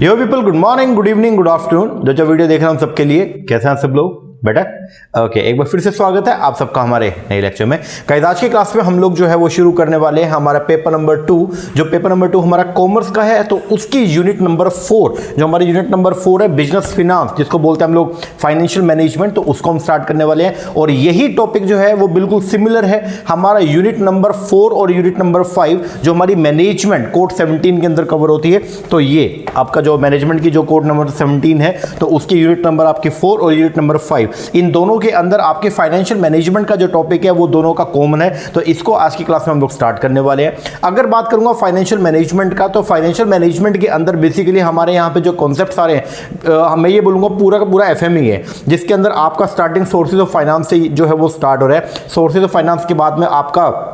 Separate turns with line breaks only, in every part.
यो people, good morning, good evening, good afternoon. जो video देख रहे हैं हम सबके लिए, कैसे हैं सब लोग? बेटर ओके, एक बार फिर से स्वागत है आप सबका हमारे नए लेक्चर में। गाइस, आज की क्लास में हम लोग जो है वो शुरू करने वाले हैं हमारा पेपर नंबर 2। जो पेपर नंबर 2 हमारा कॉमर्स का है, तो उसकी यूनिट नंबर 4, जो हमारी यूनिट नंबर 4 है बिजनेस फिनांस, जिसको बोलते हैं हम लोग फाइनेंशियल मैनेजमेंट, तो उसको हम स्टार्ट करने वाले हैं। और यही टॉपिक जो है वो बिल्कुल सिमिलर है हमारा यूनिट नंबर 4 और यूनिट नंबर 5, जो हमारी मैनेजमेंट कोड 17 के अंदर कवर होती है। तो ये आपका जो मैनेजमेंट की जो कोड नंबर 17 है, तो उसकी यूनिट नंबर आपकी 4 और यूनिट नंबर 5, इन दोनों के अंदर आपके फाइनेंशियल मैनेजमेंट का जो टॉपिक है वो दोनों का कॉमन है। तो इसको आज की क्लास में हम लोग स्टार्ट करने वाले हैं। अगर बात करूंगा फाइनेंशियल मैनेजमेंट का, तो फाइनेंशियल मैनेजमेंट के अंदर बेसिकली हमारे यहाँ पे जो कॉन्सेप्ट आ रहे हैं, मैं ये बोलूंगा पूरा का पूरा एफएमई है, जिसके अंदर आपका स्टार्टिंग सोर्सेज ऑफ फाइनेंस से जो है वो स्टार्ट हो रहा है। सोर्सेज ऑफ फाइनेंस के बाद में आपका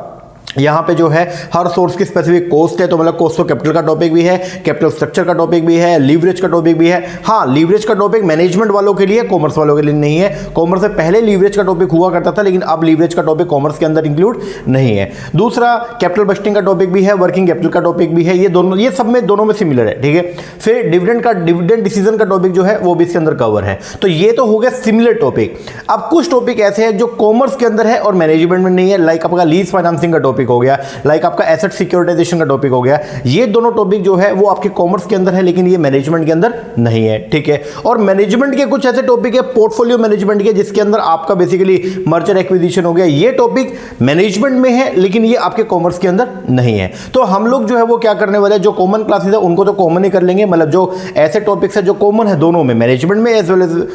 यहाँ पे जो है हर सोर्स की स्पेसिफिक कॉस्ट है, तो मतलब कॉस्ट ऑफ कैपिटल का टॉपिक भी है, कैपिटल स्ट्रक्चर का टॉपिक भी है, लीवरेज का टॉपिक भी है। हाँ, लीवरेज का टॉपिक मैनेजमेंट वालों के लिए, कॉमर्स वालों के लिए नहीं है। कॉमर्स से पहले लीवरेज का टॉपिक हुआ करता था, लेकिन अब लीवरेज का टॉपिक कॉमर्स के अंदर इंक्लूड नहीं है। दूसरा, कैपिटल बजटिंग का टॉपिक भी है, वर्किंग कैपिटल का टॉपिक भी है। ये दोनों, ये सब में दोनों में सिमिलर है, ठीक है। फिर डिविडेंड डिसीजन का टॉपिक जो है वो भी इसके अंदर कवर है। तो ये तो हो गया सिमिलर टॉपिक। अब कुछ टॉपिक ऐसे हैं जो कॉमर्स के अंदर है और मैनेजमेंट में नहीं है, लाइक आपका लीज फाइनेंसिंग का टॉपिक हो गया, लाइक आपका एसेट सिक्योरिटाइजेशन का टॉपिक हो गया। ये दोनों टॉपिक जो है वो आपके कॉमर्स के अंदर है, लेकिन ये मैनेजमेंट के अंदर नहीं है, ठीक है। और मैनेजमेंट के कुछ ऐसे टॉपिक है पोर्टफोलियो मैनेजमेंट के, जिसके अंदर आपका बेसिकली मर्जर एक्विजिशन हो गया। ये टॉपिक मैनेजमेंट में है, लेकिन ये आपके कॉमर्स के अंदर नहीं है। तो हम लोग जो है वो क्या करने वाले हैं, जो कॉमन क्लासेस है उनको तो कॉमन ही कर लेंगे, मतलब जो ऐसे टॉपिक्स है जो कॉमन है दोनों में, मैनेजमेंट में एज वेल एज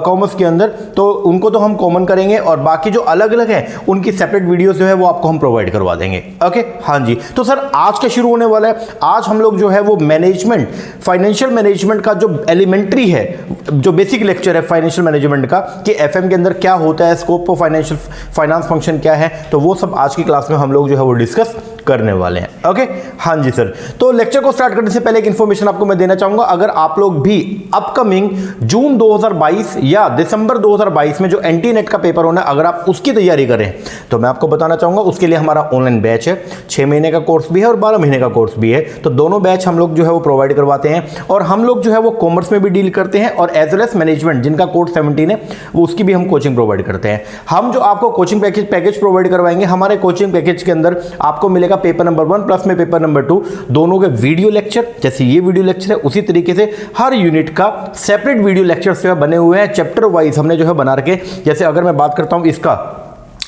कॉमर्स के अंदर, तो उनको तो हम कॉमन करेंगे। और बाकी जो अलग अलग है उनकी सेपरेट वीडियोस जो है वो आपको हम प्रोवाइड करवा देंगे। ओके, हाँ जी। तो सर आज क्या शुरू होने वाला है, आज हम लोग जो है वो मैनेजमेंट, फाइनेंशियल मैनेजमेंट का जो एलिमेंट्री है, जो बेसिक लेक्चर है फाइनेंशियल मैनेजमेंट का, कि एफएम के अंदर क्या होता है, scope of financial finance function क्या है, तो वो सब आज की क्लास में हम लोग जो है वो डिस्कस करने वाले हैं। ओके, हाँ जी सर। तो लेक्चर को स्टार्ट करने से पहले एक इंफॉर्मेशन आपको मैं देना चाहूंगा। अगर आप लोग भी अपकमिंग जून 2022 या दिसंबर 2022 में जो एनटी-नेट का पेपर होना है, अगर आप उसकी तैयारी करें, तो मैं आपको बताना चाहूंगा उसके लिए हमारा ऑनलाइन बैच है। 6 महीने का कोर्स भी है और 12 महीने का कोर्स भी है। तो दोनों बैच हम लोग जो है वो प्रोवाइड करवाते हैं। और हम लोग जो है वो कॉमर्स में भी डील करते हैं, और एज वेल एज मैनेजमेंट, जिनका कोड 17 है, वो उसकी भी हम कोचिंग प्रोवाइड करते हैं। हम जो आपको कोचिंग पैकेज प्रोवाइड करवाएंगे, हमारे कोचिंग पैकेज के अंदर आपको मिलेगा पेपर नंबर 1 प्लस में पेपर नंबर 2, दोनों के वीडियो लेक्चर। जैसे ये वीडियो लेक्चर है, उसी तरीके से हर यूनिट का सेपरेट वीडियो लेक्चर जो है बने हुए हैं, चैप्टर वाइज हमने जो है बना रखे। जैसे अगर मैं बात करता हूं इसका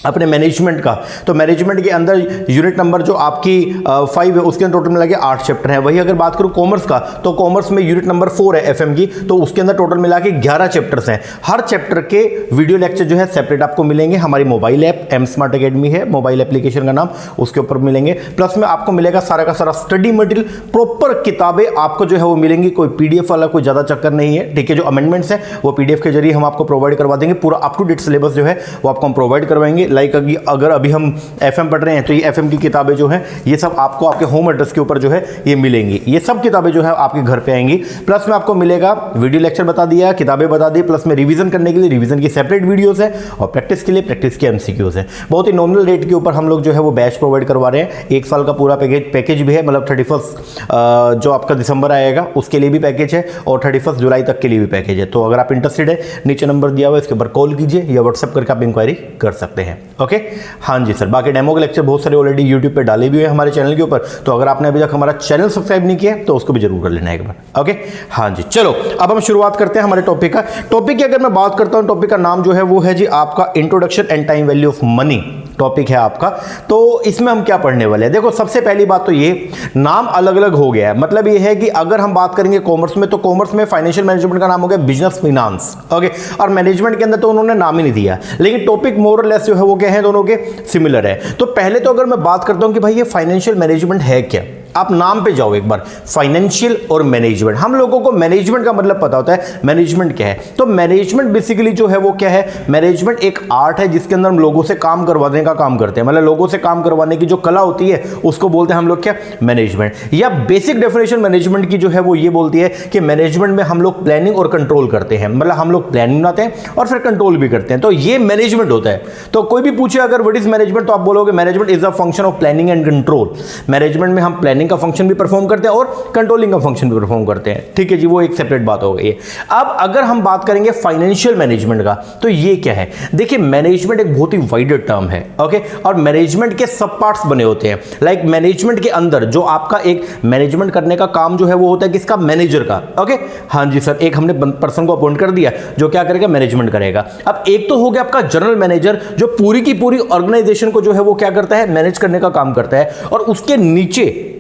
अपने मैनेजमेंट का, तो मैनेजमेंट के अंदर यूनिट नंबर जो आपकी 5 है, उसके अंदर टोटल मिला के 8 चैप्टर हैं। वही अगर बात करूं कॉमर्स का, तो कॉमर्स में यूनिट नंबर 4 है एफएम की, तो उसके अंदर टोटल मिला के 11 चैप्टर्स हैं। हर चैप्टर के वीडियो लेक्चर जो है सेपरेट आपको मिलेंगे। हमारी mobile app am smart academy है, मोबाइल एप्लीकेशन का नाम, उसके ऊपर मिलेंगे। प्लस में आपको मिलेगा सारा का सारा स्टडी मटेरियल, प्रॉपर किताबें आपको जो है वो मिलेंगी। कोई पीडीएफ वाला कोई ज़्यादा चक्कर नहीं है, ठीक है। जो अमेंडमेंट्स है वो पीडीएफ के जरिए हम आपको प्रोवाइड करवा देंगे। पूरा अप टू डेट सिलेबस जो है वो आपको हम प्रोवाइड करवाएंगे। लाइक अगर अभी हम एफएम पढ़ रहे हैं, तो ये एफएम की किताबें जो हैं ये सब आपको आपके होम एड्रेस के ऊपर जो है ये मिलेंगी। ये सब किताबें जो है आपके घर पे आएंगी। प्लस में आपको मिलेगा वीडियो लेक्चर बता दिया, किताबें बता दी, प्लस में रिवीजन करने के लिए रिवीजन की सेपरेट वीडियोस है, और प्रैक्टिस के लिए प्रैक्टिस के एमसीक्यूज है। बहुत ही नॉमिनल रेट के ऊपर हम लोग जो है वो बैच प्रोवाइड करवा रहे हैं। 1 साल का पूरा पैकेज भी है, मतलब 31 जो आपका दिसंबर आएगा उसके लिए भी पैकेज है, और 31 जुलाई तक के लिए भी पैकेज है। तो अगर आप इंटरेस्टेड है, नीचे नंबर दिया हुआ है, इसके ऊपर कॉल कीजिए या व्हाट्सएप करके आप इंक्वायरी कर सकते हैं। ओके, हाँ जी सर। बाकी डेमो के लेक्चर बहुत सारे ऑलरेडी यूट्यूब पे डाले भी हुए हैं हमारे चैनल के ऊपर, तो अगर आपने अभी तक हमारा चैनल सब्सक्राइब नहीं किया तो उसको भी जरूर कर लेना एक बार। ओके, हाँ जी। चलो अब हम शुरुआत करते हैं हमारे टॉपिक का। टॉपिक की अगर मैं बात करता हूं, टॉपिक का नाम जो है वो है जी आपका introduction and time value of money topic है आपका। तो इसमें हम क्या पढ़ने वाले हैं, देखो सबसे पहली बात तो ये नाम अलग अलग हो गया है। मतलब ये है कि अगर हम बात करेंगे कॉमर्स में, तो कॉमर्स में फाइनेंशियल मैनेजमेंट का नाम हो गया बिजनेस फिनांस। ओके, और मैनेजमेंट के अंदर तो उन्होंने नाम ही नहीं दिया, लेकिन टॉपिक मोर और लेस जो है वो क्या है, दोनों के सिमिलर है। तो पहले तो अगर मैं बात करता हूं कि भाई ये फाइनेंशियल मैनेजमेंट है क्या, आप नाम पे जाओ एक बार, फाइनेंशियल और मैनेजमेंट। हम लोगों को मैनेजमेंट का मतलब पता होता है, मैनेजमेंट क्या है। तो मैनेजमेंट बेसिकली जो है वो क्या है, मैनेजमेंट एक आर्ट है जिसके अंदर हम लोगों से काम करवाने का काम करते हैं। मतलब लोगों से काम करवाने की जो कला होती है उसको बोलते हैं हम लोग क्या, मैनेजमेंट। या बेसिक डेफिनेशन मैनेजमेंट की जो है वो ये बोलती है कि मैनेजमेंट में हम लोग प्लानिंग और कंट्रोल करते हैं। मतलब हम लोग प्लानिंग बनाते हैं और फिर कंट्रोल भी करते हैं, तो ये मैनेजमेंट होता है। तो कोई भी पूछे अगर व्हाट इज मैनेजमेंट, तो आप बोलोगे management is a function of planning and control. Management में हम प्लानिंग प्लानिंग का फंक्शन भी परफॉर्म करते हैं और कंट्रोलिंग का फंक्शन भी परफॉर्म करते हैं। ठीक है जी, वो एक सेपरेट बात हो गई है। अब अगर हम बात करेंगे फाइनेंशियल मैनेजमेंट का, तो ये क्या है? देखिए, मैनेजमेंट एक बहुत ही वाइडर टर्म है, ओके, और मैनेजमेंट के सब पार्ट्स बने होते हैं। लाइक मैनेजमेंट के अंदर जो आपका एक मैनेजमेंट करने का काम जो है वो होता है किसका? मैनेजर का। ओके, हाँ जी सर, एक हमने पर्सन को अपॉइंट कर दिया जो क्या करेगा? मैनेजमेंट करेगा। अब एक तो हो गया आपका जनरल मैनेजर जो पूरी की पूरी ऑर्गेनाइजेशन को जो है वो क्या करता है? मैनेज करने का काम करता है। और उसके नीचे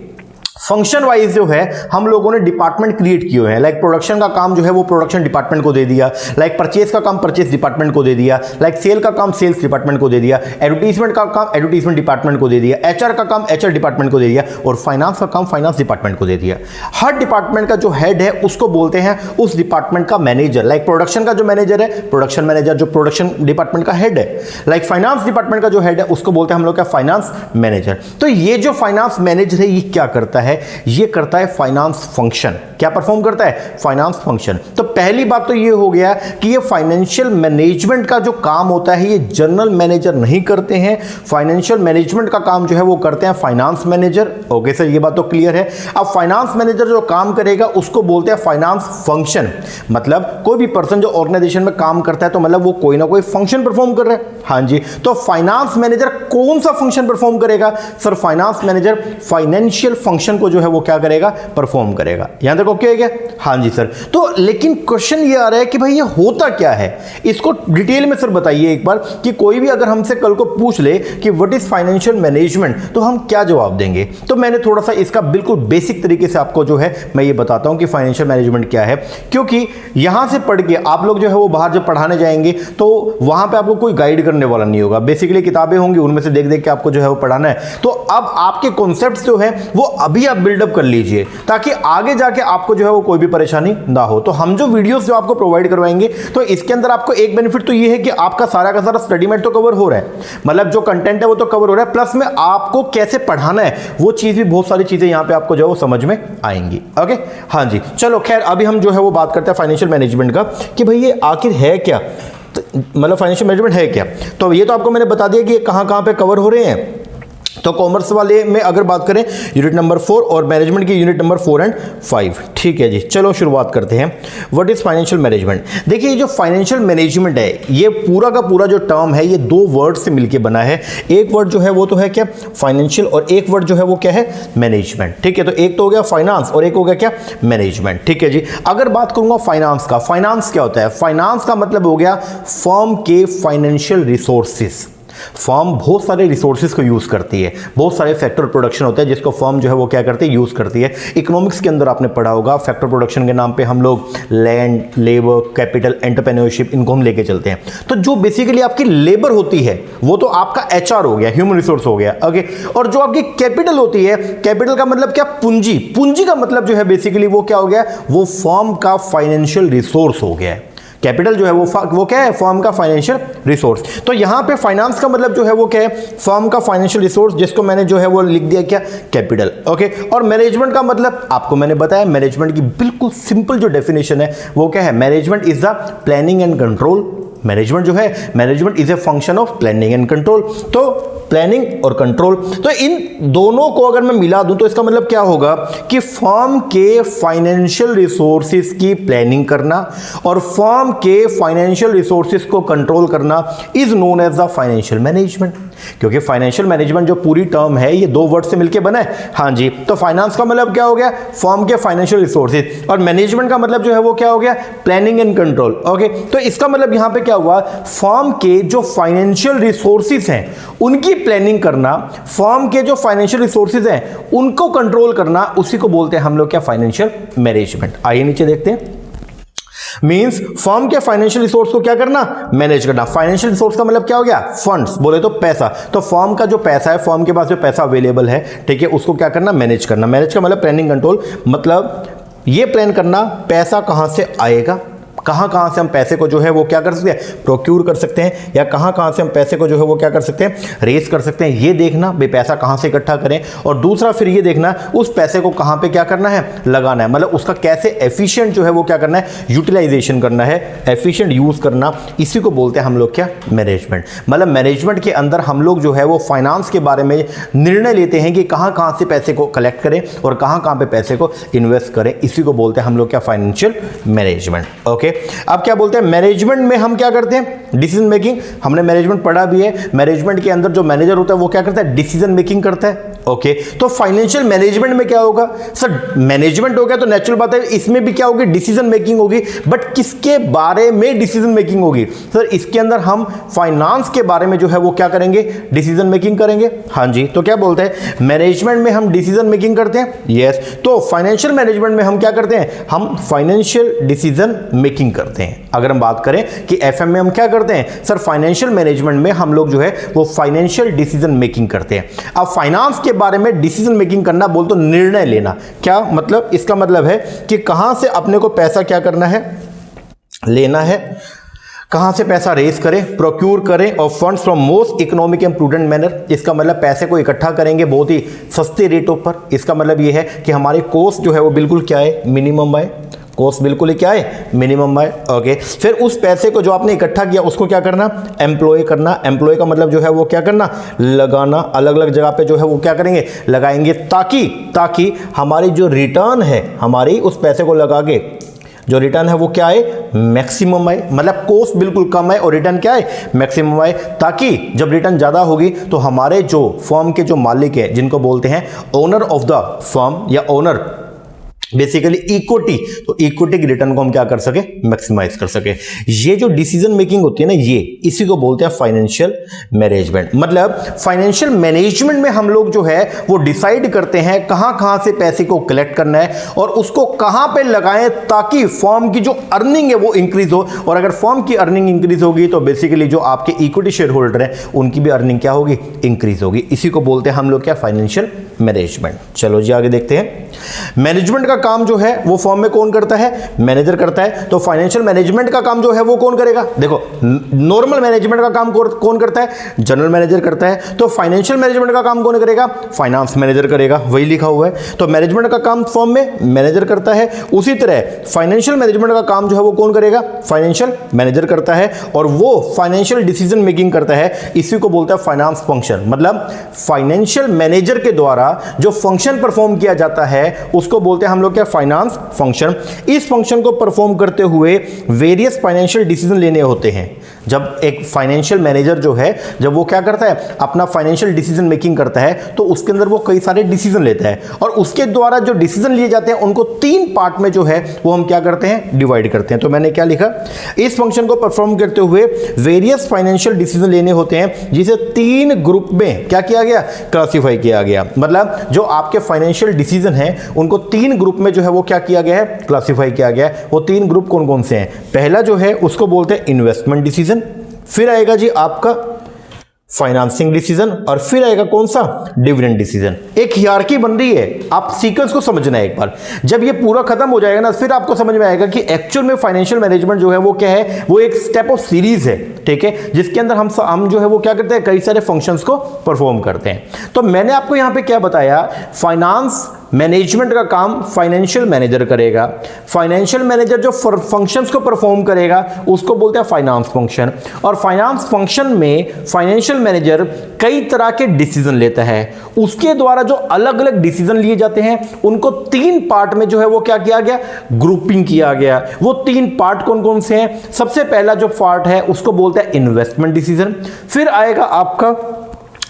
फंक्शन वाइज जो है हम लोगों ने डिपार्टमेंट क्रिएट किए हुए हैं। लाइक प्रोडक्शन का काम जो है वो प्रोडक्शन डिपार्टमेंट को दे दिया, लाइक परचेज का काम परचेज डिपार्टमेंट को दे दिया, लाइक सेल का काम सेल्स डिपार्टमेंट को दे दिया, एडवर्टीजमेंट का काम एडवर्टीजमेंट डिपार्टमेंट को दे दिया, एचआर का काम एचआर डिपार्टमेंट को दे दिया, और फाइनेंस का काम फाइनेंस डिपार्टमेंट को दे दिया। हर डिपार्टमेंट का जो हेड है उसको बोलते हैं उस डिपार्टमेंट का मैनेजर। लाइक प्रोडक्शन का जो मैनेजर है प्रोडक्शन मैनेजर, जो प्रोडक्शन डिपार्टमेंट का हेड है। लाइक फाइनेंस डिपार्टमेंट का जो हेड है उसको बोलते हैं हम लोग क्या? Finance manager. तो ये जो फाइनेंस मैनेजर है ये क्या करता है? ये करता है फाइनेंस फंक्शन। क्या परफॉर्म करता है? Finance function. तो पहली बात तो ये हो गया कि ये फाइनेंशियल मैनेजमेंट का जो काम होता है ये जनरल मैनेजर नहीं करते हैं। फाइनेंशियल मैनेजमेंट का काम जो है वो करते हैं फाइनेंस मैनेजर। ओके सर, ये बात तो क्लियर है। अब फाइनेंस मैनेजर जो काम करेगा उसको बोलते हैं फाइनेंस फंक्शन। मतलब कोई भी पर्सन जो ऑर्गेनाइजेशन में काम करता है तो मतलब वो कोई ना कोई फंक्शन परफॉर्म कर रहा है। हाँ जी, तो फाइनेंस मैनेजर कौन सा फंक्शन परफॉर्म करेगा? Sir, finance manager financial function को जो है वो क्या करेगा? परफॉर्म करेगा। यहां तक ओके है क्या? हाँ जी सर। तो लेकिन क्वेश्चन ये आ रहा है कि भाई ये होता क्या है? इसको डिटेल में सर बताइए एक बार, कि कोई भी अगर हमसे कल को पूछ ले कि व्हाट इज फाइनेंशियल मैनेजमेंट तो हम क्या जवाब देंगे? तो मैंने थोड़ा सा इसका बिल्कुल बेसिक तरीके से आपको जो है मैं ये बताता हूं कि फाइनेंशियल मैनेजमेंट क्या है। क्योंकि यहां से पढ़ के आप लोग जो है वो बाहर जब पढ़ाने जाएंगे तो वहां पर आपको कोई गाइड करने वाला नहीं होगा। बेसिकली किताबें होंगी, उनमें से देख देख के आपको जो है वो पढ़ाना है। तो अब आपके कॉन्सेप्ट्स जो है वो अभी आप बिल्डअप कर लीजिए ताकि आगे जाके आपको जो है वो कोई भी परेशानी ना हो। तो हम जो वीडियोस जो आपको प्रोवाइड करवाएंगे तो इसके अंदर आपको एक बेनिफिट तो ये है कि आपका सारा का सारा स्टडी मेट तो कवर हो रहा है, मतलब जो कंटेंट है वो तो कवर हो रहा है, प्लस में आपको कैसे पढ़ाना है वो चीज भी, बहुत सारी चीजें यहां पे आपको जो है वो समझ में आएंगी। ओके, हाँ जी, चलो खैर अभी हम जो है वो बात करते हैं फाइनेंशियल मैनेजमेंट का कि भाई ये आखिर है क्या, मतलब फाइनेंशियल मैनेजमेंट है क्या। तो ये तो आपको मैंने बता दिया कि ये कहां कहां पे कवर हो रहे हैं। तो कॉमर्स वाले में अगर बात करें यूनिट नंबर 4 और मैनेजमेंट की यूनिट नंबर 4 एंड 5। ठीक है जी, चलो शुरुआत करते हैं। What is financial management? देखिए, ये जो फाइनेंशियल मैनेजमेंट है ये पूरा का पूरा जो टर्म है ये दो वर्ड से मिलकर बना है। एक वर्ड जो है वो तो है क्या? फाइनेंशियल, और एक वर्ड जो है वो क्या है? मैनेजमेंट। ठीक है, तो एक तो हो गया फाइनेंस और एक हो गया क्या? मैनेजमेंट। ठीक है जी, अगर बात करूंगा फाइनेंस का, फाइनेंस क्या होता है? फाइनेंस का मतलब हो गया फर्म के फाइनेंशियल रिसोर्सेज। फर्म बहुत सारे रिसोर्सेज को यूज करती है, बहुत सारे फैक्टर प्रोडक्शन होते हैं जिसको फर्म जो है वो क्या करती है? यूज करती है। इकोनॉमिक्स के अंदर आपने पढ़ा होगा फैक्टर प्रोडक्शन के नाम पे हम लोग लैंड, लेबर, कैपिटल, एंटरप्रेन्योरशिप, इनको हम लेके चलते हैं। तो जो बेसिकली आपकी लेबर होती है वो तो आपका एचआर हो गया, ह्यूमन रिसोर्स हो गया। ओके, और जो आपकी कैपिटल होती है, कैपिटल का मतलब क्या? पूंजी। पूंजी का मतलब जो है बेसिकली वो क्या हो गया? वो फर्म का फाइनेंशियल रिसोर्स हो गया। कैपिटल जो है वो क्या है? फर्म का फाइनेंशियल रिसोर्स। तो यहां पे फाइनेंस का मतलब जो है वो क्या है? फर्म का फाइनेंशियल रिसोर्स, जिसको मैंने जो है वो लिख दिया क्या? कैपिटल। ओके, और मैनेजमेंट का मतलब आपको मैंने बताया, मैनेजमेंट की बिल्कुल सिंपल जो डेफिनेशन है वो क्या है? Management is the planning and control. Management जो है, management is a function of planning and control. तो प्लानिंग और कंट्रोल, तो इन दोनों को अगर मैं मिला दूं तो इसका मतलब क्या होगा कि फर्म के फाइनेंशियल रिसोर्सेज की प्लानिंग करना और फर्म के फाइनेंशियल रिसोर्सेज को कंट्रोल करना is known as the financial management. क्योंकि फाइनेंशियल मैनेजमेंट जो पूरी टर्म है ये दो वर्ड से मिलकर बना है। हाँ जी, तो फाइनेंस का मतलब क्या हो गया? फर्म के फाइनेंशियल रिसोर्सेज, और मैनेजमेंट का मतलब जो है वो क्या हो गया? Planning and control. ओके, तो इसका मतलब यहां पे क्या हुआ? फर्म के जो फाइनेंशियल रिसोर्सेज हैं उनकी प्लानिंग करना, फर्म के जो फाइनेंशियल रिसोर्सेज हैं उनको कंट्रोल करना, उसी को बोलते हैं हम लोग क्या? Financial management. आइए नीचे देखते हैं। मींस फर्म के फाइनेंशियल रिसोर्स को क्या करना? मैनेज करना। फाइनेंशियल रिसोर्स का मतलब क्या हो गया? फंड्स, बोले तो पैसा। तो फर्म का जो पैसा है, फर्म के पास जो पैसा अवेलेबल है, ठीक है, उसको क्या करना? मैनेज करना। मैनेज का मतलब प्लानिंग कंट्रोल, मतलब ये प्लान करना पैसा कहां से आएगा, कहाँ कहाँ से हम पैसे को जो है वो क्या कर सकते हैं, प्रोक्यूर कर सकते हैं, या कहाँ कहाँ से हम पैसे को जो है वो क्या कर सकते हैं, रेस कर सकते हैं। ये देखना भाई पैसा कहाँ से इकट्ठा करें, और दूसरा फिर ये देखना उस पैसे को कहाँ पे क्या करना है, लगाना है, मतलब उसका कैसे एफिशिएंट जो है वो क्या करना है, यूटिलाइजेशन करना है, एफिशिएंट यूज करना। इसी को बोलते हैं हम लोग क्या, मैनेजमेंट। मतलब मैनेजमेंट के अंदर हम लोग जो है वो फाइनेंस के बारे में निर्णय लेते हैं कि कहाँ कहाँ से पैसे को कलेक्ट करें और कहाँ कहाँ पे पैसे को इन्वेस्ट करें। इसी को बोलते हैं हम लोग क्या, फाइनेंशियल मैनेजमेंट। ओके, अब क्या बोलते हैं, मैनेजमेंट में हम क्या करते हैं, डिसीजन मेकिंग। हमने मैनेजमेंट पढ़ा भी है। मैनेजमेंट के अंदर जो मैनेजर होता है वो क्या करता है, डिसीजन मेकिंग करता है। ओके, तो फाइनेंशियल मैनेजमेंट में क्या होगा सर, मैनेजमेंट हो गया तो नेचुरल बात है इसमें भी क्या होगी, डिसीजन मेकिंग होगी। बट किसके बारे में डिसीजन मेकिंग होगी सर, इसके अंदर हम फाइनेंस के बारे में जो है वो क्या करेंगे, डिसीजन मेकिंग करेंगे। हाँ जी, तो क्या बोलते हैं, मैनेजमेंट में हम डिसीजन मेकिंग करते हैं। यस, तो फाइनेंशियल मैनेजमेंट में हम क्या करते हैं, हम फाइनेंशियल डिसीजन मेकिंग करते हैं। अगर हम बात करें कि एफएम में हम क्या करते हैं सर, फाइनेंशियल मैनेजमेंट में हम लोग जो है वो फाइनेंशियल डिसीजन मेकिंग करते हैं। अब फाइनेंस के बारे में डिसीजन मेकिंग करना बोल तो निर्णय लेना, क्या मतलब, इसका मतलब है कि कहां से अपने को पैसा क्या करना है, लेना है, कहां से पैसा रेस करें, प्रोक्यूर करें, और funds from most economic and prudent manner. इसका मतलब पैसे को इकट्ठा करेंगे बहुत ही सस्ते रेटों पर। इसका मतलब ये है कि हमारे कॉस्ट जो है वो बिल्कुल क्या है, मिनिमम है। कॉस्ट बिल्कुल ही क्या है, मिनिमम है। ओके, फिर उस पैसे को जो आपने इकट्ठा किया उसको क्या करना, एम्प्लॉय करना। एम्प्लॉय का मतलब जो है वो क्या करना, लगाना। अलग अलग जगह पे जो है वो क्या करेंगे, लगाएंगे, ताकि हमारी जो रिटर्न है, हमारी उस पैसे को लगा के जो रिटर्न है वो क्या है, मैक्सिमम है। मतलब कॉस्ट बिल्कुल कम है और रिटर्न क्या है, मैक्सिमम है। ताकि जब रिटर्न ज़्यादा होगी तो हमारे जो फर्म के जो मालिक है, जिनको बोलते हैं ओनर ऑफ द फर्म या ओनर बेसिकली इक्विटी, तो इक्विटी की रिटर्न को हम क्या कर सके, मैक्सिमाइज कर सके। ये जो डिसीजन मेकिंग होती है ना, ये इसी को बोलते हैं फाइनेंशियल मैनेजमेंट। मतलब फाइनेंशियल मैनेजमेंट में हम लोग जो है वो डिसाइड करते हैं कहां कहां से पैसे को कलेक्ट करना है और उसको कहां पे लगाएं ताकि फर्म की जो अर्निंग है वो इंक्रीज हो। और अगर फर्म की अर्निंग इंक्रीज होगी तो बेसिकली जो आपके इक्विटी शेयर होल्डर हैं उनकी भी अर्निंग क्या होगी, इंक्रीज होगी। इसी को बोलते हैं हम लोग क्या, फाइनेंशियल मैनेजमेंट। चलो जी आगे देखते हैं। मैनेजमेंट का काम जो है वो फर्म में कौन करता है, मैनेजर करता है। तो फाइनेंशियल मैनेजमेंट का काम जो है वो कौन करेगा, देखो नॉर्मल मैनेजमेंट का काम कौन करता है, जनरल मैनेजर करता है। तो फाइनेंशियल मैनेजमेंट का काम कौन करेगा, फाइनेंस मैनेजर करेगा, वही लिखा हुआ है। तो मैनेजमेंट का काम फर्म में मैनेजर करता है, उसी तरह फाइनेंशियल मैनेजमेंट का काम जो है वो कौन करेगा, फाइनेंशियल मैनेजर करता है, और वो फाइनेंशियल डिसीजन मेकिंग करता है। इसी को बोलता है फाइनेंस फंक्शन। मतलब फाइनेंशियल मैनेजर के द्वारा जो फंक्शन परफॉर्म किया जाता है उसको बोलते हैं हम लोग क्या, फाइनेंस फंक्शन। इस फंक्शन को परफॉर्म करते हुए वेरियस फाइनेंशियल डिसीजन लेने होते हैं। जब एक फाइनेंशियल मैनेजर जो है, जब वो क्या करता है, अपना फाइनेंशियल डिसीजन मेकिंग करता है, तो उसके अंदर वो कई सारे डिसीजन लेता है, और उसके द्वारा जो डिसीजन लिए जाते हैं उनको 3 पार्ट में जो है वो हम क्या करते हैं, डिवाइड करते हैं। तो मैंने क्या लिखा, इस फंक्शन को परफॉर्म करते हुए वेरियस फाइनेंशियल डिसीजन लेने होते हैं, जिसे 3 ग्रुप में क्या किया गया, क्लासिफाई किया गया। मतलब जो आपके फाइनेंशियल डिसीजन है उनको 3 ग्रुप में जो है वो क्या किया गया है, क्लासिफाई किया गया है। वो 3 ग्रुप कौन कौन से हैं, पहला जो है उसको बोलते हैं इन्वेस्टमेंट डिसीजन, फिर आएगा जी आपका फाइनेंसिंग डिसीजन, और फिर आएगा कौन सा, डिविडेंड डिसीजन। एक हियरार्की बन रही है, आप सीक्वेंस को समझना है एक बार। जब ये पूरा खत्म हो जाएगा ना, फिर आपको समझ में आएगा कि एक्चुअल में फाइनेंशियल मैनेजमेंट जो है वो क्या है, वो एक स्टेप ऑफ सीरीज है, ठीक है, जिसके अंदर हम जो है वो क्या करते हैं, कई सारे फंक्शंस को परफॉर्म करते हैं। तो मैंने आपको यहां पे क्या बताया, फाइनेंस मैनेजमेंट का काम फाइनेंशियल मैनेजर करेगा। फाइनेंशियल मैनेजर जो फंक्शंस को परफॉर्म करेगा उसको बोलते हैं फाइनेंस फंक्शन। और फाइनेंस फंक्शन में फाइनेंशियल मैनेजर कई तरह के डिसीजन लेता है। उसके द्वारा जो अलग अलग डिसीजन लिए जाते हैं उनको 3 पार्ट में जो है वो क्या किया गया, ग्रुपिंग किया गया। वो 3 पार्ट कौन कौन से हैं, सबसे पहला जो पार्ट है उसको बोलते हैं इन्वेस्टमेंट डिसीजन, फिर आएगा आपका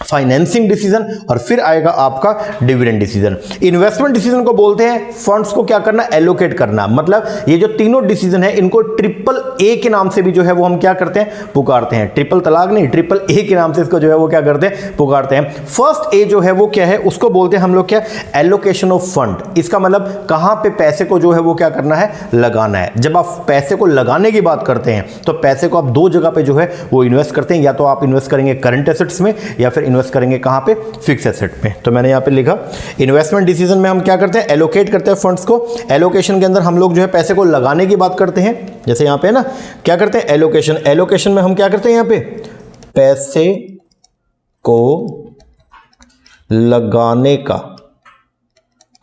फाइनेंसिंग डिसीजन, और फिर आएगा आपका डिविडेंड डिसीजन। इन्वेस्टमेंट डिसीजन को बोलते हैं फंड्स को क्या करना, एलोकेट करना। मतलब ये जो तीनों डिसीजन है इनको ट्रिपल ए के नाम से भी जो है वो हम क्या करते हैं, पुकारते हैं। ट्रिपल तलाक नहीं, ट्रिपल ए के नाम से इसको जो है वो क्या करते हैं, पुकारते हैं। फर्स्ट ए जो है वो क्या है, उसको बोलते हैं हम लोग क्या, एलोकेशन ऑफ फंड। इसका मतलब कहां पे पैसे को जो है वो क्या करना है, लगाना है। जब आप पैसे को लगाने की बात करते हैं तो पैसे को आप 2 जगह पे जो है वो इन्वेस्ट करते हैं, या तो आप इन्वेस्ट करेंगे करंट एसेट्स में या फिर इन्वेस्ट करेंगे कहां पे, फिक्स एसेट में। तो मैंने यहां पे लिखा इन्वेस्टमेंट डिसीजन में हम क्या करते हैं, एलोकेट करते हैं फंड्स को। एलोकेशन के अंदर हम लोग जो है पैसे को लगाने की बात करते हैं, जैसे यहाँ पे ना क्या करते हैं, एलोकेशन, एलोकेशन में हम क्या करते हैं, यहाँ पे पैसे को लगाने का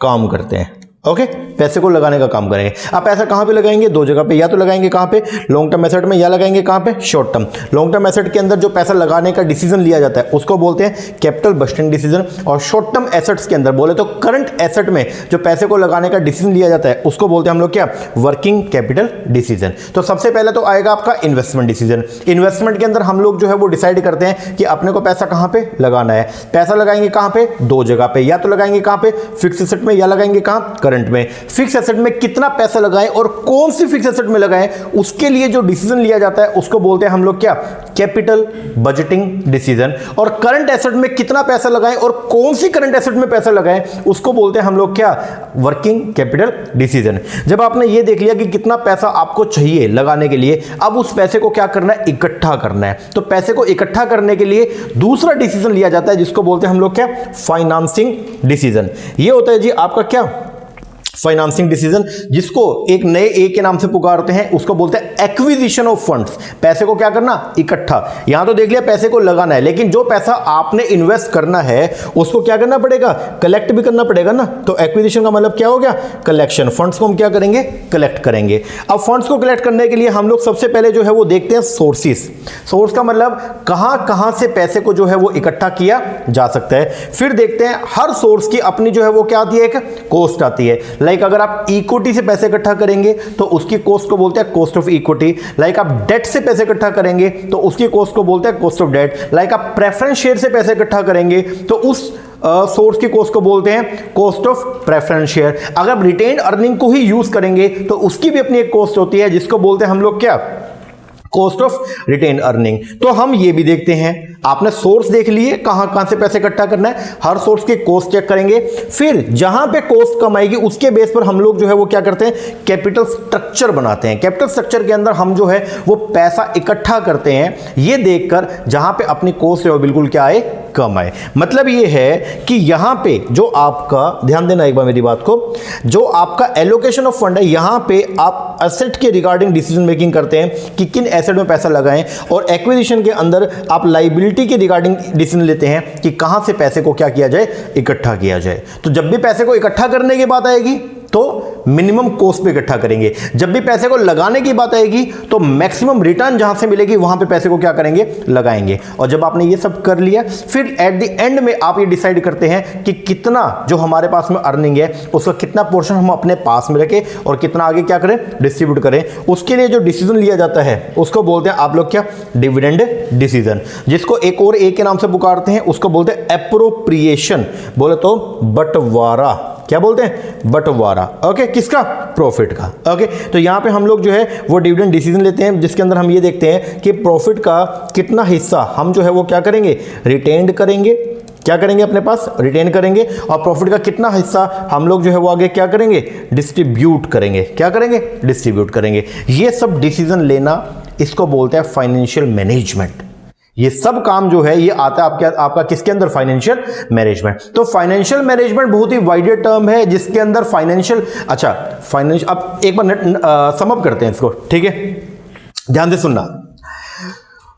काम करते हैं। ओके, पैसे को लगाने का काम करेंगे। अब पैसा कहां पे लगाएंगे, दो जगह पे, या तो लगाएंगे कहां पे, लॉन्ग टर्म एसेट में, या लगाएंगे कहां पे, short term. Long term asset के अंदर जो पैसा लगाने का डिसीजन लिया जाता है उसको बोलते हैं कैपिटल बजटिंग डिसीजन, और शॉर्ट टर्म एसेट्स के अंदर बोले तो करंट एसेट में जो पैसे को लगाने का डिसीजन लिया जाता है उसको बोलते हैं हम लोग क्या, वर्किंग कैपिटल डिसीजन। तो सबसे पहले तो आएगा आपका इन्वेस्टमेंट डिसीजन। इन्वेस्टमेंट के अंदर हम लोग जो है वो डिसाइड करते हैं कि अपने को पैसा कहां पे लगाना है। पैसा लगाएंगे कहां पे, दो जगह पे, या तो लगाएंगे कहां पे, फिक्स एसेट में, या लगाएंगे कहां, करंट में। फिक्स एसेट में कितना पैसा लगाएं और कौन सी फिक्स एसेट में लगाएं, उसके लिए जो डिसीजन लिया जाता है उसको बोलते हैं हम लोग क्या, कैपिटल बजटिंग डिसीजन। और करंट एसेट में कितना पैसा लगाएं और कौन सी करंट एसेट में पैसा लगाएं उसको बोलते हैं हम लोग क्या, वर्किंग कैपिटल डिसीजन। जब आपने ये देख लिया कि कितना पैसा आपको चाहिए लगाने के लिए, अब उस पैसे को क्या करना है, इकट्ठा करना है। तो पैसे को इकट्ठा करने के लिए दूसरा डिसीजन लिया जाता है जिसको बोलते हैं हम लोग क्या, फाइनेंसिंग डिसीजन। ये होता है जी आपका क्या, फाइनेंसिंग डिसीजन, जिसको एक नए ए के नाम से पुकारते हैं, उसको बोलते हैं एक्विजिशन ऑफ फंड्स। पैसे को क्या करना, इकट्ठा। यहां तो देख लिया पैसे को लगाना है, लेकिन जो पैसा आपने इन्वेस्ट करना है उसको क्या करना पड़ेगा, कलेक्ट भी करना पड़ेगा ना। तो एक्विजिशन का मतलब क्या हो गया, कलेक्शन। फंड्स को हम क्या करेंगे, कलेक्ट करेंगे। अब फंड्स को कलेक्ट करने के लिए हम लोग सबसे पहले जो है वो देखते हैं सोर्सेस। सोर्स का मतलब कहां कहां से पैसे को जो है वो इकट्ठा किया जा सकता है। फिर देखते हैं हर सोर्स की अपनी जो है वो क्या आती है, एक कॉस्ट आती है। लाइक अगर आप इक्विटी से पैसे इकट्ठा करेंगे तो उसकी कॉस्ट को बोलते हैं कॉस्ट ऑफ इक्विटी। लाइक आप डेट से पैसे इकट्ठा करेंगे तो उसकी कॉस्ट को बोलते हैं कॉस्ट ऑफ डेट। लाइक आप प्रेफरेंस शेयर से पैसे इकट्ठा करेंगे तो उस सोर्स की कॉस्ट को बोलते हैं कॉस्ट ऑफ प्रेफरेंस शेयर। अगर आप रिटेन्ड अर्निंग को ही यूज करेंगे तो उसकी भी अपनी एक कॉस्ट होती है जिसको बोलते हैं हम लोग क्या, कॉस्ट ऑफ रिटेन अर्निंग। तो हम ये भी देखते हैं, आपने सोर्स देख लिए कहां कहां से पैसे इकट्ठा करना है, हर सोर्स के कॉस्ट चेक करेंगे। फिर जहां पे कॉस्ट कम आएगी उसके बेस पर हम लोग जो है वो क्या करते हैं, कैपिटल स्ट्रक्चर बनाते हैं। कैपिटल स्ट्रक्चर के अंदर हम जो है वो पैसा इकट्ठा करते हैं ये देखकर जहां पे अपनी कॉस्ट है वो बिल्कुल क्या आए, कम आए। मतलब ये है कि यहां पे जो आपका, ध्यान देना एक बार मेरी बात को, जो आपका एलोकेशन ऑफ फंड है यहां पे आप एसेट के रिगार्डिंग डिसीजन मेकिंग करते हैं कि किन एसेट में पैसा लगाएं, और एक्विजिशन के अंदर आप लायबिलिटी के रिगार्डिंग डिसीजन लेते हैं कि कहां से पैसे को क्या किया जाए, इकट्ठा किया जाए। तो जब भी पैसे को इकट्ठा करने की बात आएगी तो मिनिमम कॉस्ट पे इकट्ठा करेंगे। जब भी पैसे को लगाने की बात आएगी तो मैक्सिमम रिटर्न जहां से मिलेगी वहां पे पैसे को क्या करेंगे, लगाएंगे। और जब आपने ये सब कर लिया फिर एट द एंड में आप ये डिसाइड करते हैं कि कितना जो हमारे पास में अर्निंग है उसका कितना पोर्शन हम अपने पास में रखें और कितना आगे क्या करें, डिस्ट्रीब्यूट करें। उसके लिए जो डिसीजन लिया जाता है उसको बोलते हैं आप लोग क्या, डिविडेंड डिसीजन, जिसको एक और ए के नाम से पुकारते हैं, उसको बोलते हैं एप्रोप्रिएशन, बोले तो बंटवारा। क्या बोलते हैं, बंटवारा। ओके, किसका, प्रॉफिट का। ओके, तो यहां पे हम लोग जो है वो डिविडेंड डिसीजन लेते हैं जिसके अंदर हम ये देखते हैं कि प्रॉफिट का कितना हिस्सा हम जो है वो क्या करेंगे, रिटेन्ड करेंगे, क्या करेंगे, अपने पास रिटेन करेंगे, और प्रॉफिट का कितना हिस्सा हम लोग जो है वो आगे क्या करेंगे, डिस्ट्रीब्यूट करेंगे। क्या करेंगे, डिस्ट्रीब्यूट करेंगे। ये सब डिसीजन लेना, इसको बोलते हैं फाइनेंशियल मैनेजमेंट। ये सब काम जो है ये आता है आपका किसके अंदर, फाइनेंशियल मैनेजमेंट। तो फाइनेंशियल मैनेजमेंट बहुत ही वाइडर टर्म है जिसके अंदर फाइनेंशियल, अच्छा फाइनेंशियल, अब एक बार सम अप करते हैं इसको, ठीक है, ध्यान से सुनना।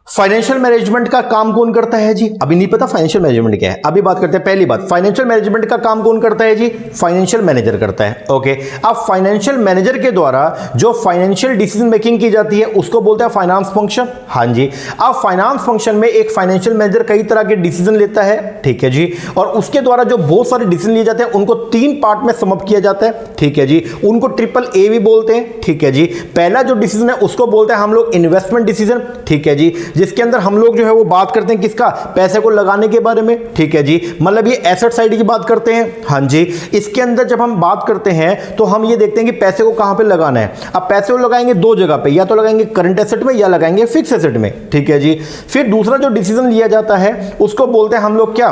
फाइनेंशियल मैनेजमेंट का काम कौन करता है जी, अभी नहीं पता फाइनेंशियल मैनेजमेंट क्या है, अभी बात करते हैं। पहली बात, फाइनेंशियल मैनेजमेंट का काम कौन करता है जी, फाइनेंशियल मैनेजर करता है। ओके, अब फाइनेंशियल मैनेजर के द्वारा जो फाइनेंशियल डिसीजन मेकिंग की जाती है उसको बोलते हैं फाइनेंस फंक्शन। हाँ जी, अब फाइनेंस फंक्शन में एक फाइनेंशियल मैनेजर कई तरह के डिसीजन लेता है, ठीक है जी, और उसके द्वारा जो बहुत सारे डिसीजन लिए जाते हैं उनको 3 पार्ट में समअप किया जाता है, ठीक है जी। उनको ट्रिपल ए भी बोलते हैं, ठीक है जी। पहला जो डिसीजन है उसको बोलते हैं हम लोग इन्वेस्टमेंट डिसीजन, ठीक है जी, जिसके अंदर हम लोग जो है वो बात करते हैं किसका, पैसे को लगाने के बारे में, ठीक है जी, मतलब ये एसेट साइड की बात करते हैं। हाँ जी, इसके अंदर जब हम बात करते हैं तो हम ये देखते हैं कि पैसे को कहां पे लगाना है। अब पैसे को लगाएंगे दो जगह पे, या तो लगाएंगे करंट एसेट में या लगाएंगे फिक्स एसेट में, ठीक है जी। फिर दूसरा जो डिसीजन लिया जाता है उसको बोलते हैं हम लोग क्या,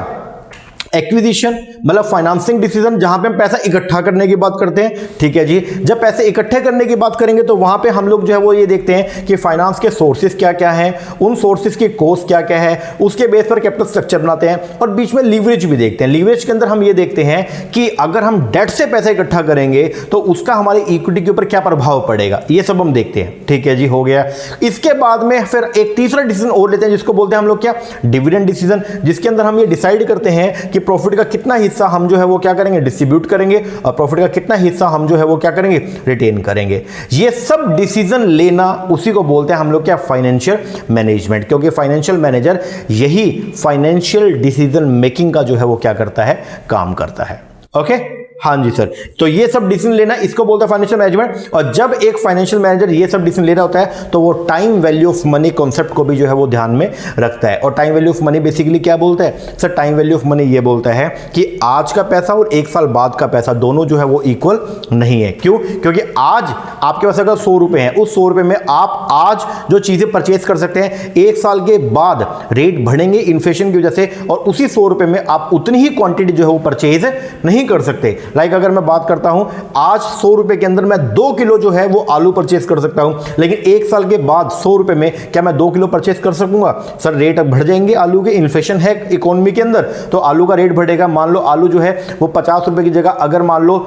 एक्विजिशन मतलब फाइनेंसिंग डिसीजन, जहां पे हम पैसा इकट्ठा करने की बात करते हैं, ठीक है जी। जब पैसे इकट्ठे करने की बात करेंगे तो वहां पे हम लोग जो है वो ये देखते हैं कि फाइनेंस के सोर्सेज क्या क्या हैं, उन सोर्सेज की कॉस्ट क्या क्या है, उसके बेस पर कैपिटल स्ट्रक्चर बनाते हैं, और बीच में लीवरेज भी देखते हैं। लीवरेज के अंदर हम ये देखते हैं कि अगर हम डेट से पैसा इकट्ठा करेंगे तो उसका हमारी इक्विटी के ऊपर क्या प्रभाव पड़ेगा, ये सब हम देखते हैं, ठीक है जी। हो गया। इसके बाद में फिर एक तीसरा डिसीजन और लेते हैं जिसको बोलते हैं हम लोग क्या, डिविडेंड डिसीजन, जिसके अंदर हम ये डिसाइड करते हैं कि प्रॉफिट का कितना हिस्सा हम जो है वो क्या करेंगे, डिस्ट्रीब्यूट करेंगे, और प्रॉफिट का कितना हिस्सा हम जो है वो क्या करेंगे, रिटेन करेंगे। ये सब डिसीजन लेना उसी को बोलते हैं हम लोग क्या, फाइनेंशियल मैनेजमेंट, क्योंकि फाइनेंशियल मैनेजर यही फाइनेंशियल डिसीजन मेकिंग का जो है वो क्या करता है, काम करता है। ओके हाँ जी सर, तो ये सब डिसीजन लेना इसको बोलता है फाइनेंशियल मैनेजमेंट। और जब एक फाइनेंशियल मैनेजर ये सब डिसीजन ले रहा होता है तो वो time value of money concept को भी जो है वो ध्यान में रखता है। और time value of money basically क्या बोलता है sir, time value of money ये बोलता है कि आज का पैसा और एक साल बाद का पैसा दोनों जो है वो इक्वल नहीं है। क्यों? क्योंकि आज आपके पास अगर 100 रुपए हैं, उस 100 रुपए में आप आज जो चीजें परचेज कर सकते हैं, एक साल के बाद रेट बढ़ेंगे इन्फ्लेशन की वजह से, और उसी 100 रुपए में आप उतनी ही क्वांटिटी जो है वो परचेज नहीं कर सकते। लाइक अगर मैं बात करता हूं, आज 100 रुपए के अंदर मैं 2 किलो जो है वो आलू परचेज कर सकता हूं, लेकिन एक साल के बाद 100 रुपए में क्या मैं 2 किलो परचेज कर सकूंगा? सर रेट बढ़ जाएंगे आलू के, इन्फ्लेशन है इकोनॉमी के अंदर, तो आलू का रेट बढ़ेगा। मान लो आलू जो है वो 50 रुपए की जगह अगर मान लो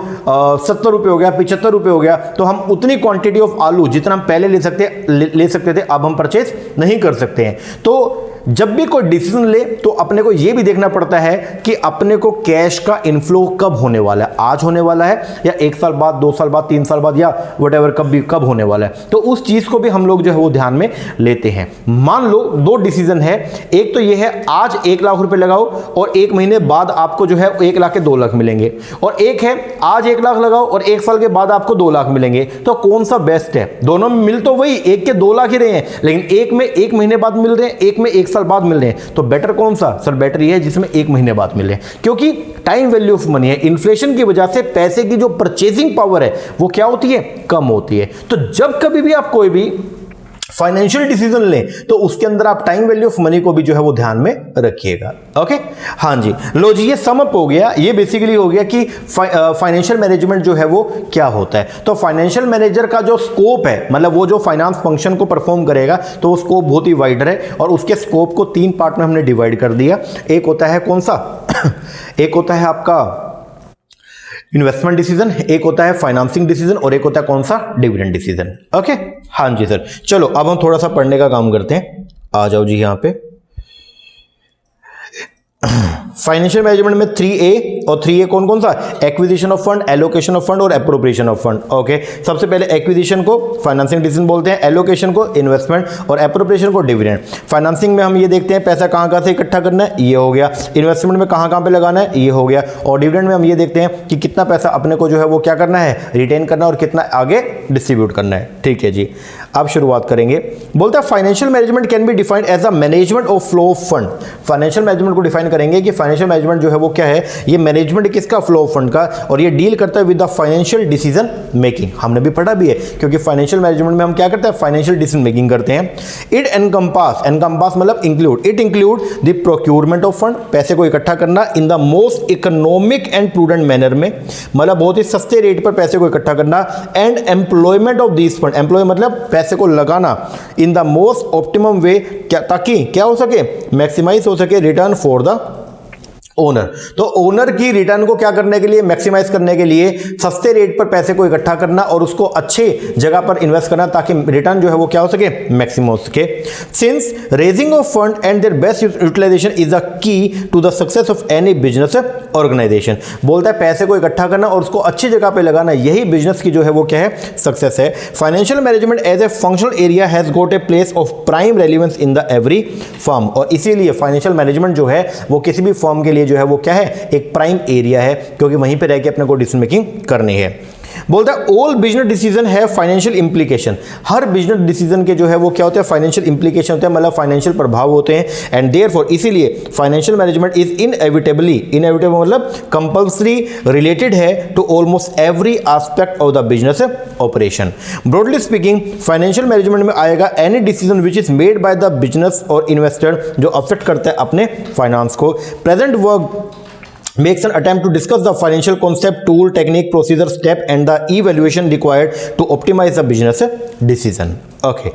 70 रुपए हो गया, 75 रुपए हो गया, तो हम उतनी क्वांटिटी ऑफ आलू जितना हम पहले ले सकते थे अब हम परचेज नहीं कर सकते हैं। तो जब भी कोई डिसीजन ले तो अपने को यह भी देखना पड़ता है कि अपने को कैश का इनफ्लो कब होने वाला है, आज होने वाला है या एक साल बाद, 2 साल बाद, 3 साल बाद, या व्हाटएवर कब होने वाला है। तो उस चीज को भी हम लोग जो है वो ध्यान में लेते हैं। मान लो 2 डिसीजन है, एक तो ये है आज 1 लाख रुपए लगाओ और 1 महीने बाद आपको जो है 1 लाख के 2 लाख मिलेंगे, और एक है आज 1 लाख लगाओ और 1 साल के बाद आपको 2 लाख मिलेंगे। तो कौन सा बेस्ट है? दोनों में मिल तो वही, एक के 2 लाख ही रहे हैं, लेकिन एक में 1 महीने बाद मिल रहे हैं, एक में 1 साल बाद मिल रहे हैं। तो बेटर कौन सा? सर बेटर ये है जिसमें 1 महीने बाद मिले, क्योंकि टाइम वैल्यू ऑफ मनी है। इन्फ्लेशन की वजह से पैसे की जो परचेजिंग पावर है वो क्या होती है, कम होती है। तो जब कभी भी आप कोई भी फाइनेंशियल डिसीजन लें तो उसके अंदर आप टाइम वैल्यू ऑफ मनी को भी जो है वो ध्यान में रखिएगा। ओके हाँ जी, लो जी ये सम अप हो गया। ये बेसिकली हो गया कि फाइनेंशियल मैनेजमेंट जो है वो क्या होता है। तो फाइनेंशियल मैनेजर का जो स्कोप है, मतलब वो जो फाइनेंस फंक्शन को परफॉर्म करेगा, तो वो स्कोप बहुत ही वाइडर है, और उसके स्कोप को 3 पार्ट में हमने डिवाइड कर दिया। एक होता है कौन सा एक होता है आपका इन्वेस्टमेंट डिसीजन, एक होता है फाइनेंसिंग डिसीजन, और एक होता है कौन सा, डिविडेंड डिसीजन। ओके हाँ जी सर, चलो अब हम थोड़ा सा पढ़ने का काम करते हैं। आ जाओ जी यहां पे। फाइनेंशियल मैनेजमेंट में 3A और 3A कौन कौन सा, acquisition of fund, allocation of fund और एप्रोप्रिएशन ऑफ फंड। ओके सबसे पहले एक्विजिशन को फाइनेंसिंग डिसीजन बोलते हैं, एलोकेशन को इन्वेस्टमेंट, और एप्रोप्रिएशन को डिविडेंड। फाइनेंसिंग में हम ये देखते हैं पैसा कहां से इकट्ठा करना है, ये हो गया। इन्वेस्टमेंट में कहां पे लगाना है, ये हो गया। और डिविडेंड में हम ये देखते हैं कि कितना पैसा अपने को जो है वो क्या करना है, रिटेन करना, और कितना आगे डिस्ट्रीब्यूट करना है। ठीक है जी, अब शुरुआत करेंगे। बोलता है financial management can be defined as a management of flow of fund. Financial management को डिफाइन करेंगे कि फाइनेंशियल मैनेजमेंट जो है वो क्या है, ये मैनेजमेंट किसका, फ्लो ऑफ फंड का, और ये डील करता है with the financial decision making. हमने भी पढ़ा भी है, क्योंकि फाइनेंशियल मैनेजमेंट में हम क्या करते हैं, फाइनेंशियल डिसीजन मेकिंग करते हैं। इट एनकम्पास मतलब include, it include the procurement of fund, पैसे को इकट्ठा करना इन the most economic and prudent manner में, मतलब बहुत ही सस्ते रेट पर पैसे को इकट्ठा करना। And employment of this fund, employ मतलब पैसे को लगाना in the most optimum way, ताकि क्या हो सके, मैक्सिमाइज हो सके रिटर्न फॉर द ओनर। तो ओनर की रिटर्न को क्या करने के लिए, मैक्सिमाइज करने के लिए सस्ते रेट पर पैसे को इकट्ठा करना और उसको अच्छे जगह पर इन्वेस्ट करना, ताकि रिटर्न जो है वो क्या हो सके, मैक्सिमम हो सके। Since raising of fund and their best utilisation is a key to the success of any business organisation. बोलता है पैसे को इकट्ठा करना और उसको अच्छी जगह पे लगाना, यही बिजनेस की जो है वो क्या है, सक्सेस है। Financial management as a functional area has got a place of prime relevance in the every firm, और इसीलिए फाइनेंशियल मैनेजमेंट जो है वो किसी भी फर्म के लिए जो है वो क्या है, एक प्राइम एरिया है, क्योंकि वहीं पे रह के अपने को डिसीजन मेकिंग करनी है। बोलता है ऑल बिजनेस डिसीजन है फाइनेंशियल इंप्लीकेशन, हर बिजनेस डिसीजन के जो है वो क्या होते हैं, फाइनेंशियल इंप्लीकेशन होते हैं, मतलब फाइनेंशियल प्रभाव होते हैं। एंड देयरफॉर इसीलिए फाइनेंशियल मैनेजमेंट इज इनएविटेबल मतलब कंपल्सरी रिलेटेड है to almost every aspect of the business operation. Broadly speaking financial management में आएगा any decision which is made by the business और इन्वेस्टर जो अफेक्ट करता है अपने फाइनेंस को। Present work makes an attempt to discuss the financial concept, tool, technique, procedure, step and the evaluation required to optimize the business decision. Okay.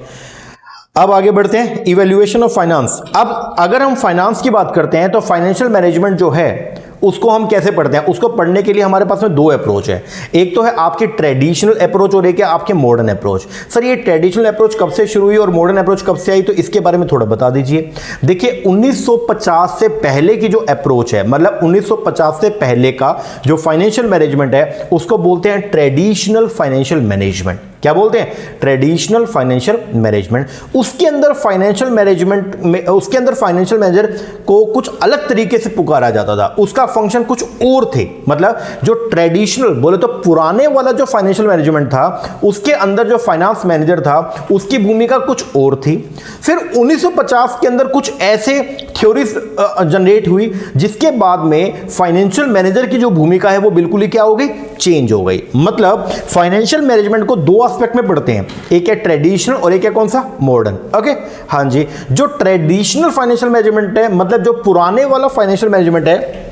अब आगे बढ़ते हैं, इवेल्युएशन ऑफ फाइनेंस। अब अगर हम फाइनेंस की बात करते हैं तो फाइनेंशियल मैनेजमेंट जो है उसको हम कैसे पढ़ते हैं? उसको पढ़ने के लिए हमारे पास में दो अप्रोच है। एक तो है आपकी ट्रेडिशनल अप्रोच और एक है आपके मॉडर्न अप्रोच। सर ये ट्रेडिशनल अप्रोच कब से शुरू हुई और मॉडर्न अप्रोच कब से आई, तो इसके बारे में थोड़ा बता दीजिए। देखिए 1950 से पहले की जो अप्रोच है, मतलब 1950 से पहले का जो फाइनेंशियल मैनेजमेंट है उसको बोलते हैं ट्रेडिशनल फाइनेंशियल मैनेजमेंट। क्या बोलते हैं? Traditional financial management. उसके अंदर फाइनेंशियल मैनेजमेंट में, उसके अंदर फाइनेंशियल मैनेजर को कुछ अलग तरीके से पुकारा जाता था, उसका फंक्शन कुछ और थे। मतलब जो ट्रेडिशनल बोले तो पुराने वाला जो फाइनेंशियल मैनेजमेंट था उसके अंदर जो फाइनेंस मैनेजर था उसकी भूमिका कुछ और थी। फिर 1950 के अंदर कुछ ऐसे थ्योरीज जनरेट हुई जिसके बाद में फाइनेंशियल मैनेजर की जो भूमिका है वो बिल्कुल ही क्या हो गई? चेंज हो गई। मतलब फाइनेंशियल मैनेजमेंट को दो एस्पेक्ट में पढ़ते हैं, एक है ट्रेडिशनल और एक है कौन सा? मॉडर्न। ओके, हाँ जी। जो ट्रेडिशनल फाइनेंशियल मैनेजमेंट है, मतलब जो पुराने वाला फाइनेंशियल मैनेजमेंट है,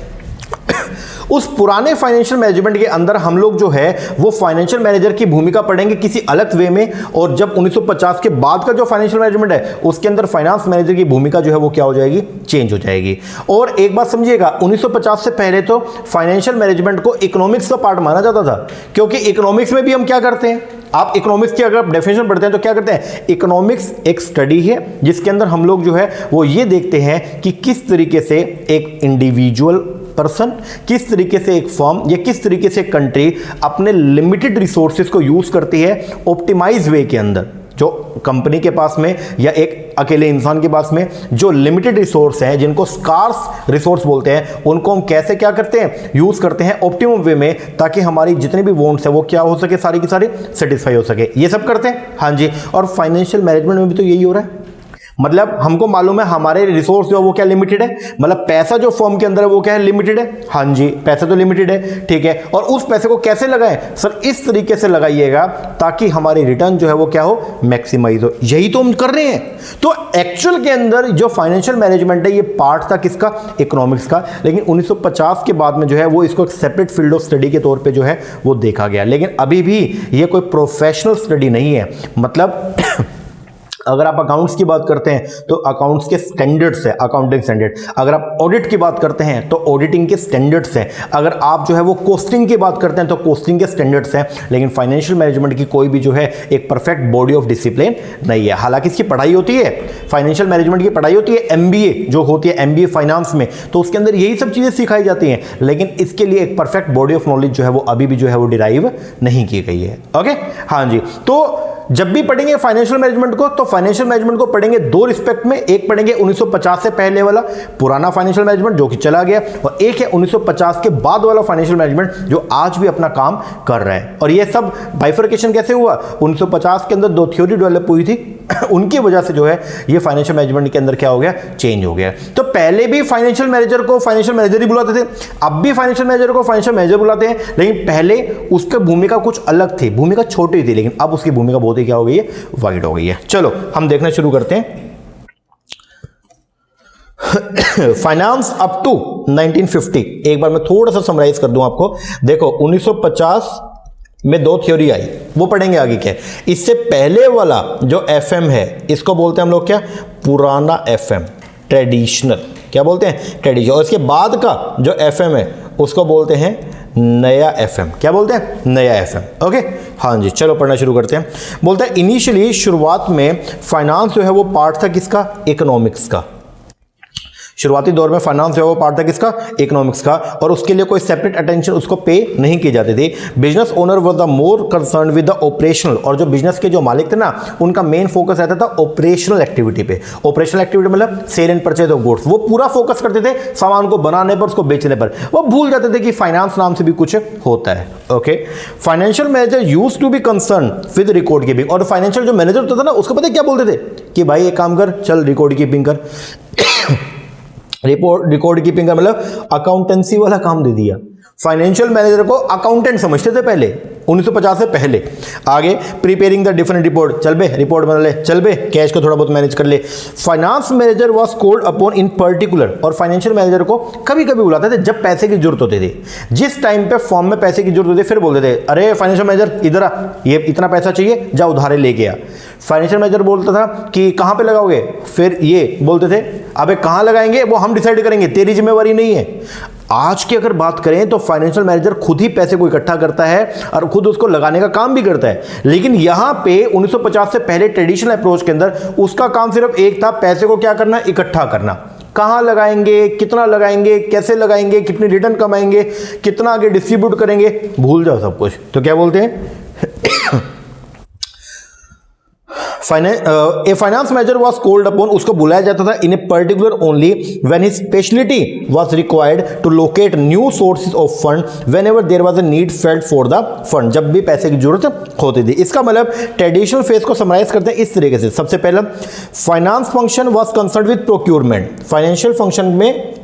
उस पुराने फाइनेंशियल मैनेजमेंट के अंदर हम लोग जो है वो फाइनेंशियल मैनेजर की भूमिका पढ़ेंगे किसी अलग वे में, और जब 1950 के बाद का जो फाइनेंशियल मैनेजमेंट है उसके अंदर फाइनेंस मैनेजर की भूमिका जो है वो क्या हो जाएगी? चेंज हो जाएगी। और एक बात समझिएगा, 1950 से पहले तो फाइनेंशियल मैनेजमेंट को इकोनॉमिक्स का पार्ट माना जाता था, क्योंकि इकोनॉमिक्स में भी हम क्या करते हैं, आप इकोनॉमिक्स की अगर डेफिनेशन पढ़ते हैं तो क्या करते हैं? इकोनॉमिक्स एक स्टडी है जिसके अंदर हम लोग जो है वो ये देखते हैं कि किस तरीके से एक इंडिविजुअल पर्सन, किस तरीके से एक फर्म या किस तरीके से कंट्री अपने लिमिटेड रिसोर्सेज को यूज करती है ऑप्टिमाइज वे के अंदर। जो कंपनी के पास में या एक अकेले इंसान के पास में जो लिमिटेड रिसोर्स हैं, जिनको स्कार्स रिसोर्स बोलते हैं, उनको हम कैसे क्या करते हैं? यूज करते हैं ऑप्टिमम वे में, ताकि हमारी जितनी भी वांट्स है वो क्या हो सके? सारी की सारी सेटिस्फाई हो सके। ये सब करते हैं, हाँ जी। और फाइनेंशियल मैनेजमेंट में भी तो यही हो रहा है। मतलब हमको मालूम है हमारे रिसोर्स जो है वो क्या लिमिटेड है, मतलब पैसा जो फर्म के अंदर है वो क्या है? लिमिटेड है। हाँ जी, पैसा तो लिमिटेड है, ठीक है। और उस पैसे को कैसे लगाएं? सर इस तरीके से लगाइएगा ताकि हमारी रिटर्न जो है वो क्या हो? मैक्सिमाइज हो। यही तो हम कर रहे हैं। तो एक्चुअल के अंदर जो फाइनेंशियल मैनेजमेंट है ये पार्ट था किसका? इकोनॉमिक्स का। लेकिन 1950 के बाद में जो है वो इसको एक सेपरेट फील्ड ऑफ स्टडी के तौर पर जो है वो देखा गया। लेकिन अभी भी ये कोई प्रोफेशनल स्टडी नहीं है। मतलब अगर आप अकाउंट्स की बात करते हैं तो अकाउंट्स के स्टैंडर्ड्स है, अकाउंटिंग स्टैंडर्ड। अगर आप ऑडिट की बात करते हैं तो ऑडिटिंग के स्टैंडर्ड्स हैं। अगर आप जो है वो कॉस्टिंग की बात करते हैं तो कॉस्टिंग के स्टैंडर्ड्स हैं। लेकिन फाइनेंशियल मैनेजमेंट की कोई भी जो है एक परफेक्ट बॉडी ऑफ डिसिप्लिन नहीं है। हालांकि इसकी पढ़ाई होती है, फाइनेंशियल मैनेजमेंट की पढ़ाई होती है, एमबीए जो होती है, एमबीए फाइनेंस में, तो उसके अंदर यही सब चीजें सिखाई जाती हैं। लेकिन इसके लिए एक परफेक्ट बॉडी ऑफ नॉलेज जो है वो अभी भी जो है वो डिराइव नहीं की गई है। ओके, हाँ जी। तो जब भी पढ़ेंगे फाइनेंशियल मैनेजमेंट को तो फाइनेंशियल मैनेजमेंट को पढ़ेंगे दो रिस्पेक्ट में। एक पढ़ेंगे 1950 से पहले वाला पुराना फाइनेंशियल मैनेजमेंट जो कि चला गया, और एक है 1950 के बाद वाला फाइनेंशियल मैनेजमेंट जो आज भी अपना काम कर रहा है। और ये सब बाइफर्केशन कैसे हुआ? 1950 के अंदर दो थ्योरी डेवलप हुई थी, उनकी वजह से जो है ये फाइनेंशियल मैनेजमेंट के अंदर क्या हो गया? चेंज हो गया। तो पहले भी फाइनेंशियल मैनेजर को फाइनेंशियल मैनेजर ही बुलाते थे, अब भी फाइनेंशियल मैनेजर को फाइनेंशियल मैनेजर बुलाते हैं। लेकिन पहले उसकी भूमिका कुछ अलग थी, भूमिका छोटी थी, लेकिन अब उसकी भूमिका बहुत ही क्या हो गई है? वाइड हो गई है। चलो हम देखना शुरू करते हैं। Finance up to 1950। एक बार मैं थोड़ा सा समराइज कर दूं आपको। देखो 1950 में दो थ्योरी आई, वो पढ़ेंगे आगे क्या। इससे पहले वाला जो एफएम है इसको बोलते हैं हम लोग क्या? पुराना एफएम, ट्रेडिशनल। क्या बोलते हैं? ट्रेडिशनल। और इसके बाद का जो एफएम है उसको बोलते हैं नया एफएम। क्या बोलते हैं? नया एफएम। ओके, हाँ जी। चलो पढ़ना शुरू करते हैं। बोलते हैं इनिशियली शुरुआत में फाइनेंस जो है वो पार्ट था किसका? इकोनॉमिक्स का। शुरुआती दौर में फाइनेंस जो है वो पार्ट था किसका? इकोनॉमिक्स का। और उसके लिए कोई सेपरेट अटेंशन उसको पे नहीं की जाती थी। Business owner was the more concern with the operational. और जो बिजनेस के जो मालिक थे ना, उनका मेन फोकस रहता था ऑपरेशनल एक्टिविटी पे। ऑपरेशनल एक्टिविटी मतलब sale and purchase of goods. वो पूरा फोकस करते थे सामान को बनाने पर, उसको बेचने पर। वो भूल जाते थे कि फाइनेंस नाम से भी कुछ होता है। Okay, financial manager used to be concern with record keeping. और फाइनेंशियल जो मैनेजर होता था ना, उसको पता है क्या बोलते थे? कि भाई एक काम कर, चल रिकॉर्ड कीपिंग कर। रिकॉर्ड कीपिंग का मतलब अकाउंटेंसी वाला काम दे दिया। फाइनेंशियल मैनेजर को अकाउंटेंट समझते थे पहले, 1950 से पहले। आगे प्रिपेयरिंग द डिफरेंट रिपोर्ट, चल बे रिपोर्ट बना ले, चल बे कैश को थोड़ा बहुत मैनेज कर ले। Finance manager was called upon in particular, और फाइनेंशियल मैनेजर को कभी कभी बुलाते थे जब पैसे की जरूरत होती थी। जिस टाइम पे फॉर्म में पैसे की जरूरत होती थी फिर बोलते थे अरे फाइनेंशियल मैनेजर इधर आ, ये इतना पैसा चाहिए, जा उधारे लेके आ। फाइनेंशियल मैनेजर बोलता था कि कहां पे लगाओगे, फिर ये बोलते थे अबे कहां लगाएंगे वो हम डिसाइड करेंगे, तेरी जिम्मेवारी नहीं है। आज की अगर बात करें तो फाइनेंशियल मैनेजर खुद ही पैसे को इकट्ठा करता है और खुद उसको लगाने का काम भी करता है। लेकिन यहां पे 1950 से पहले ट्रेडिशनल अप्रोच के अंदर उसका काम सिर्फ एक था, पैसे को क्या करना, इकट्ठा करना। कहां लगाएंगे, कितना लगाएंगे, कैसे लगाएंगे, कितनी रिटर्न कमाएंगे, कितना आगे डिस्ट्रीब्यूट करेंगे, भूल जाओ सब कुछ। तो क्या बोलते हैं a finance manager was called upon, उसको बुलाया जाता था in a particular only when his speciality was required to locate new sources of fund whenever there was a need felt for the fund, जब भी पैसे की जरूरत होती थी। इसका मतलब ट्रेडिशनल फेज को समराइज करते हैं इस तरीके से। सबसे पहला finance function was concerned with procurement. Financial function में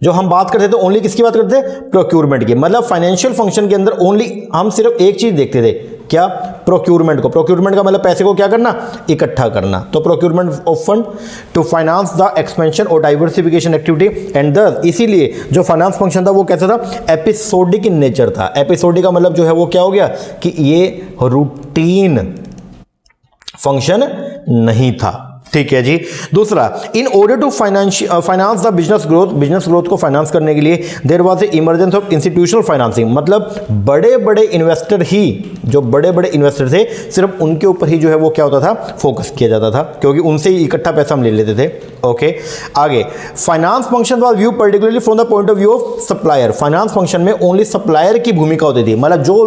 जो हम बात करते थे ओनली किसकी बात करते थे, प्रोक्योरमेंट की। मतलब फाइनेंशियल फंक्शन के अंदर ओनली हम सिर्फ एक चीज देखते थे, क्या, प्रोक्योरमेंट को। प्रोक्योरमेंट का मतलब पैसे को क्या करना, इकट्ठा करना। तो procurement of fund to finance the expansion और डाइवर्सिफिकेशन एक्टिविटी एंड दस, इसीलिए जो फाइनेंस फंक्शन था वो कैसा था, एपिसोडिक इन नेचर था। एपिसोडिक का मतलब जो है वो क्या हो गया कि ये रूटीन फंक्शन नहीं था। ठीक है जी। दूसरा, in order to finance the business growth को फाइनेंस करने के लिए there was a emergence of institutional financing. मतलब बड़े बड़े इन्वेस्टर ही, जो बड़े बड़े इन्वेस्टर थे सिर्फ उनके ऊपर ही जो है वो क्या होता था, फोकस किया जाता था, क्योंकि उनसे ही इकट्ठा पैसा हम ले लेते थे। ओके, आगे finance function was view particularly from the point of view of supplier. Finance function में ओनली सप्लायर की भूमिका होती थी, मतलब जो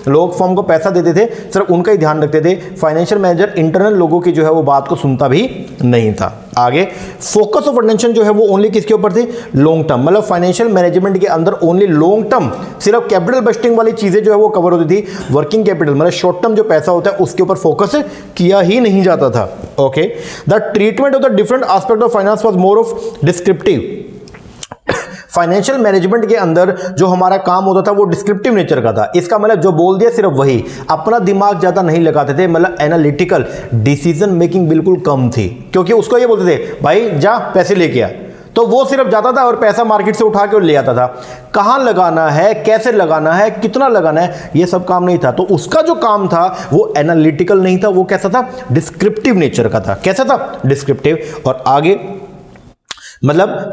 लोग फर्म को पैसा देते थे सिर्फ उनका ही ध्यान रखते थे। फाइनेंशियल मैनेजर इंटरनल लोगों की जो है वो बात को सुनता भी नहीं था। आगे फोकस ऑफ अटेंशन जो है वो ओनली किसके ऊपर थी, लॉन्ग टर्म। मतलब फाइनेंशियल मैनेजमेंट के अंदर ओनली लॉन्ग टर्म, सिर्फ कैपिटल बस्टिंग वाली चीजें जो है वो कवर होती थी। वर्किंग कैपिटल मतलब शॉर्ट टर्म जो पैसा होता है उसके ऊपर फोकस किया ही नहीं जाता था। Okay, the treatment of the different aspect of finance was more of descriptive. Financial management के अंदर जो हमारा काम होता था वो डिस्क्रिप्टिव नेचर का था। इसका मतलब जो बोल दिया सिर्फ वही, अपना दिमाग ज्यादा नहीं लगाते थे। मतलब एनालिटिकल डिसीजन मेकिंग बिल्कुल कम थी, क्योंकि उसको ये बोलते थे भाई जा पैसे लेके आ, तो वो सिर्फ जाता था और पैसा मार्केट से उठा के और ले आता था। कहां लगाना है, कैसे लगाना है, कितना लगाना है, ये सब काम नहीं था। तो उसका जो काम था वो एनालिटिकल नहीं था, वो कैसा था, डिस्क्रिप्टिव नेचर का था। कैसा था, डिस्क्रिप्टिव। और आगे मतलब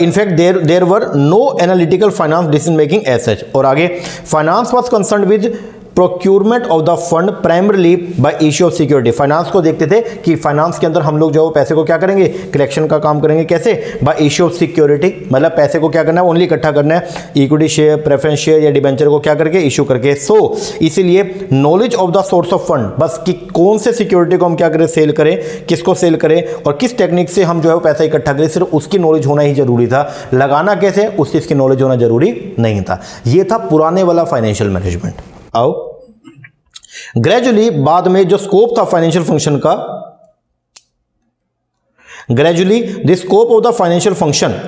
in fact there were no analytical finance decision making as such. और आगे finance was concerned with procurement of the fund primarily by issue of security. Finance को देखते थे कि फाइनेंस के अंदर हम लोग जो पैसे को क्या करेंगे, कलेक्शन का काम करेंगे। कैसे, बाय इश्यू ऑफ सिक्योरिटी, मतलब पैसे को क्या करना है, ओनली इकट्ठा करना है, इक्विटी शेयर, प्रेफरेंस शेयर या डिबेंचर को क्या करके, इश्यू करके। सो इसीलिए knowledge of the source of fund, बस कि कौन से सिक्योरिटी को हम क्या करें, सेल करें, किसको सेल करें और किस टेक्निक से हम जो है पैसा इकट्ठा करें, सिर्फ उसकी नॉलेज होना ही जरूरी था। लगाना कैसे, उस चीज की नॉलेज होना जरूरी नहीं था। यह था पुराने वाला फाइनेंशियल मैनेजमेंट। आओ ग्रेजुअली बाद में जो स्कोप था फाइनेंशियल फंक्शन का, gradually the scope of the financial function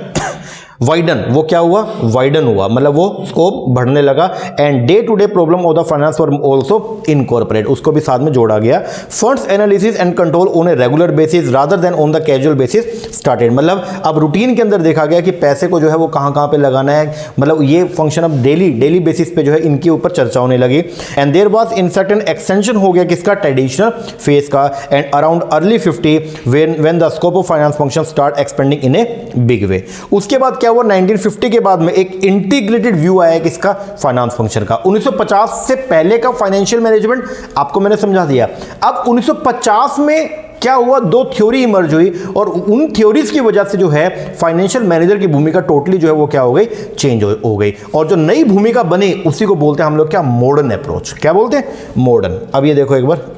widen, वो क्या हुआ, वाइडन हुआ, मतलब वो स्कोप बढ़ने लगा। And day to day problem of the finance were also incorporate, उसको भी साथ में जोड़ा गया। Funds analysis and control on a regular basis rather than on the casual basis started. मतलब अब रूटीन के अंदर देखा गया कि पैसे को जो है वो कहां पे लगाना है, मतलब ये फंक्शन अब डेली बेसिस पे जो है इनके ऊपर चर्चा होने लगी। And there was in certain extension हो गया किसका, ट्रेडिशनल फेज का। And around early 50 when the scope of finance function start expanding in a big way. उसके बाद क्या हुआ, 1950 के बाद में एक इंटीग्रेटेड व्यू आया किसका, फाइनेंस फंक्शन का। 1950 से पहले का फाइनेंशियल मैनेजमेंट आपको मैंने समझा दिया। अब 1950 में क्या हुआ, दो थ्योरी इमर्ज हुई और उन थ्योरीज की वजह से जो है फाइनेंशियल मैनेजर की भूमिका टोटली जो है वो क्या हो गई, चेंज हो गई। और जो नई भूमिका बनी उसी को बोलते हैं हम लोग क्या, मॉडर्न अप्रोच। क्या बोलते हैं, मॉडर्न। अब ये देखो एक बार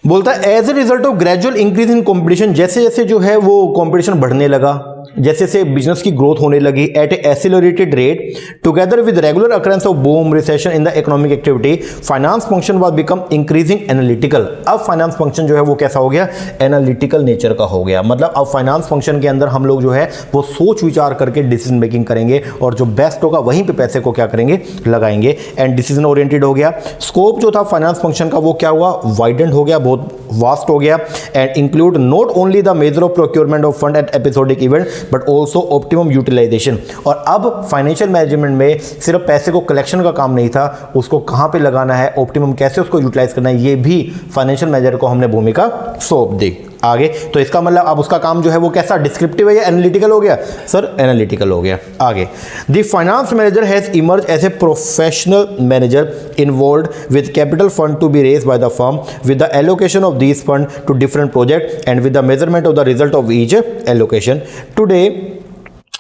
बोलता है as a result of gradual increase in competition, जैसे जैसे जो है वो कंपटीशन बढ़ने लगा, जैसे से बिजनेस की ग्रोथ होने लगी at a accelerated rate together with regular occurrence of boom recession in the economic activity, finance function was become increasing analytical. अब फाइनेंस फंक्शन जो है वो कैसा हो गया, एनालिटिकल नेचर का हो गया। मतलब अब फाइनेंस फंक्शन के अंदर हम लोग जो है वो सोच विचार करके डिसीजन मेकिंग करेंगे और जो बेस्ट होगा वहीं पे पैसे को क्या करेंगे, लगाएंगे, एंड डिसीजन ओरिएंटेड हो गया। स्कोप जो था फाइनेंस फंक्शन का वो क्या हुआ, वाइडेंड हो गया, बहुत वास्ट हो गया, and include not only the major of procurement of fund at episodic event but also optimum utilization. और अब फाइनेंशियल मैनेजमेंट में सिर्फ पैसे को कलेक्शन का काम नहीं था, उसको कहां पे लगाना है, ऑप्टिमम कैसे उसको यूटिलाइज करना है, ये भी फाइनेंशियल मैनेजर को हमने भूमिका सौंप दी आगे। तो इसका मतलब अब उसका काम जो है वो कैसा, डिस्क्रिप्टिव है या एनालिटिकल हो गया, सर एनालिटिकल हो गया। आगे, the finance manager has emerge as a professional manager involved with capital fund to be raised by the firm with the allocation of these fund to different project and with the measurement of the result of each allocation. Today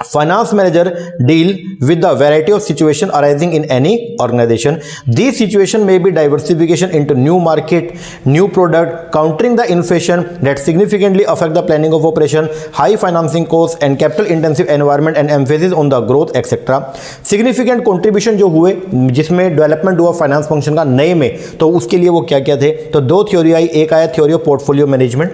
finance manager deal with the variety of situation arising in any organization. These situation may be diversification into new market, new product, countering the inflation that significantly affect the planning of operation, high financing costs and capital intensive environment and emphasis on the growth etc. significant contribution जो हुए जिसमें development हुआ finance function का नए में, तो उसके लिए वो क्या क्या थे, तो दो थ्योरी आई। एक आया theory of portfolio management,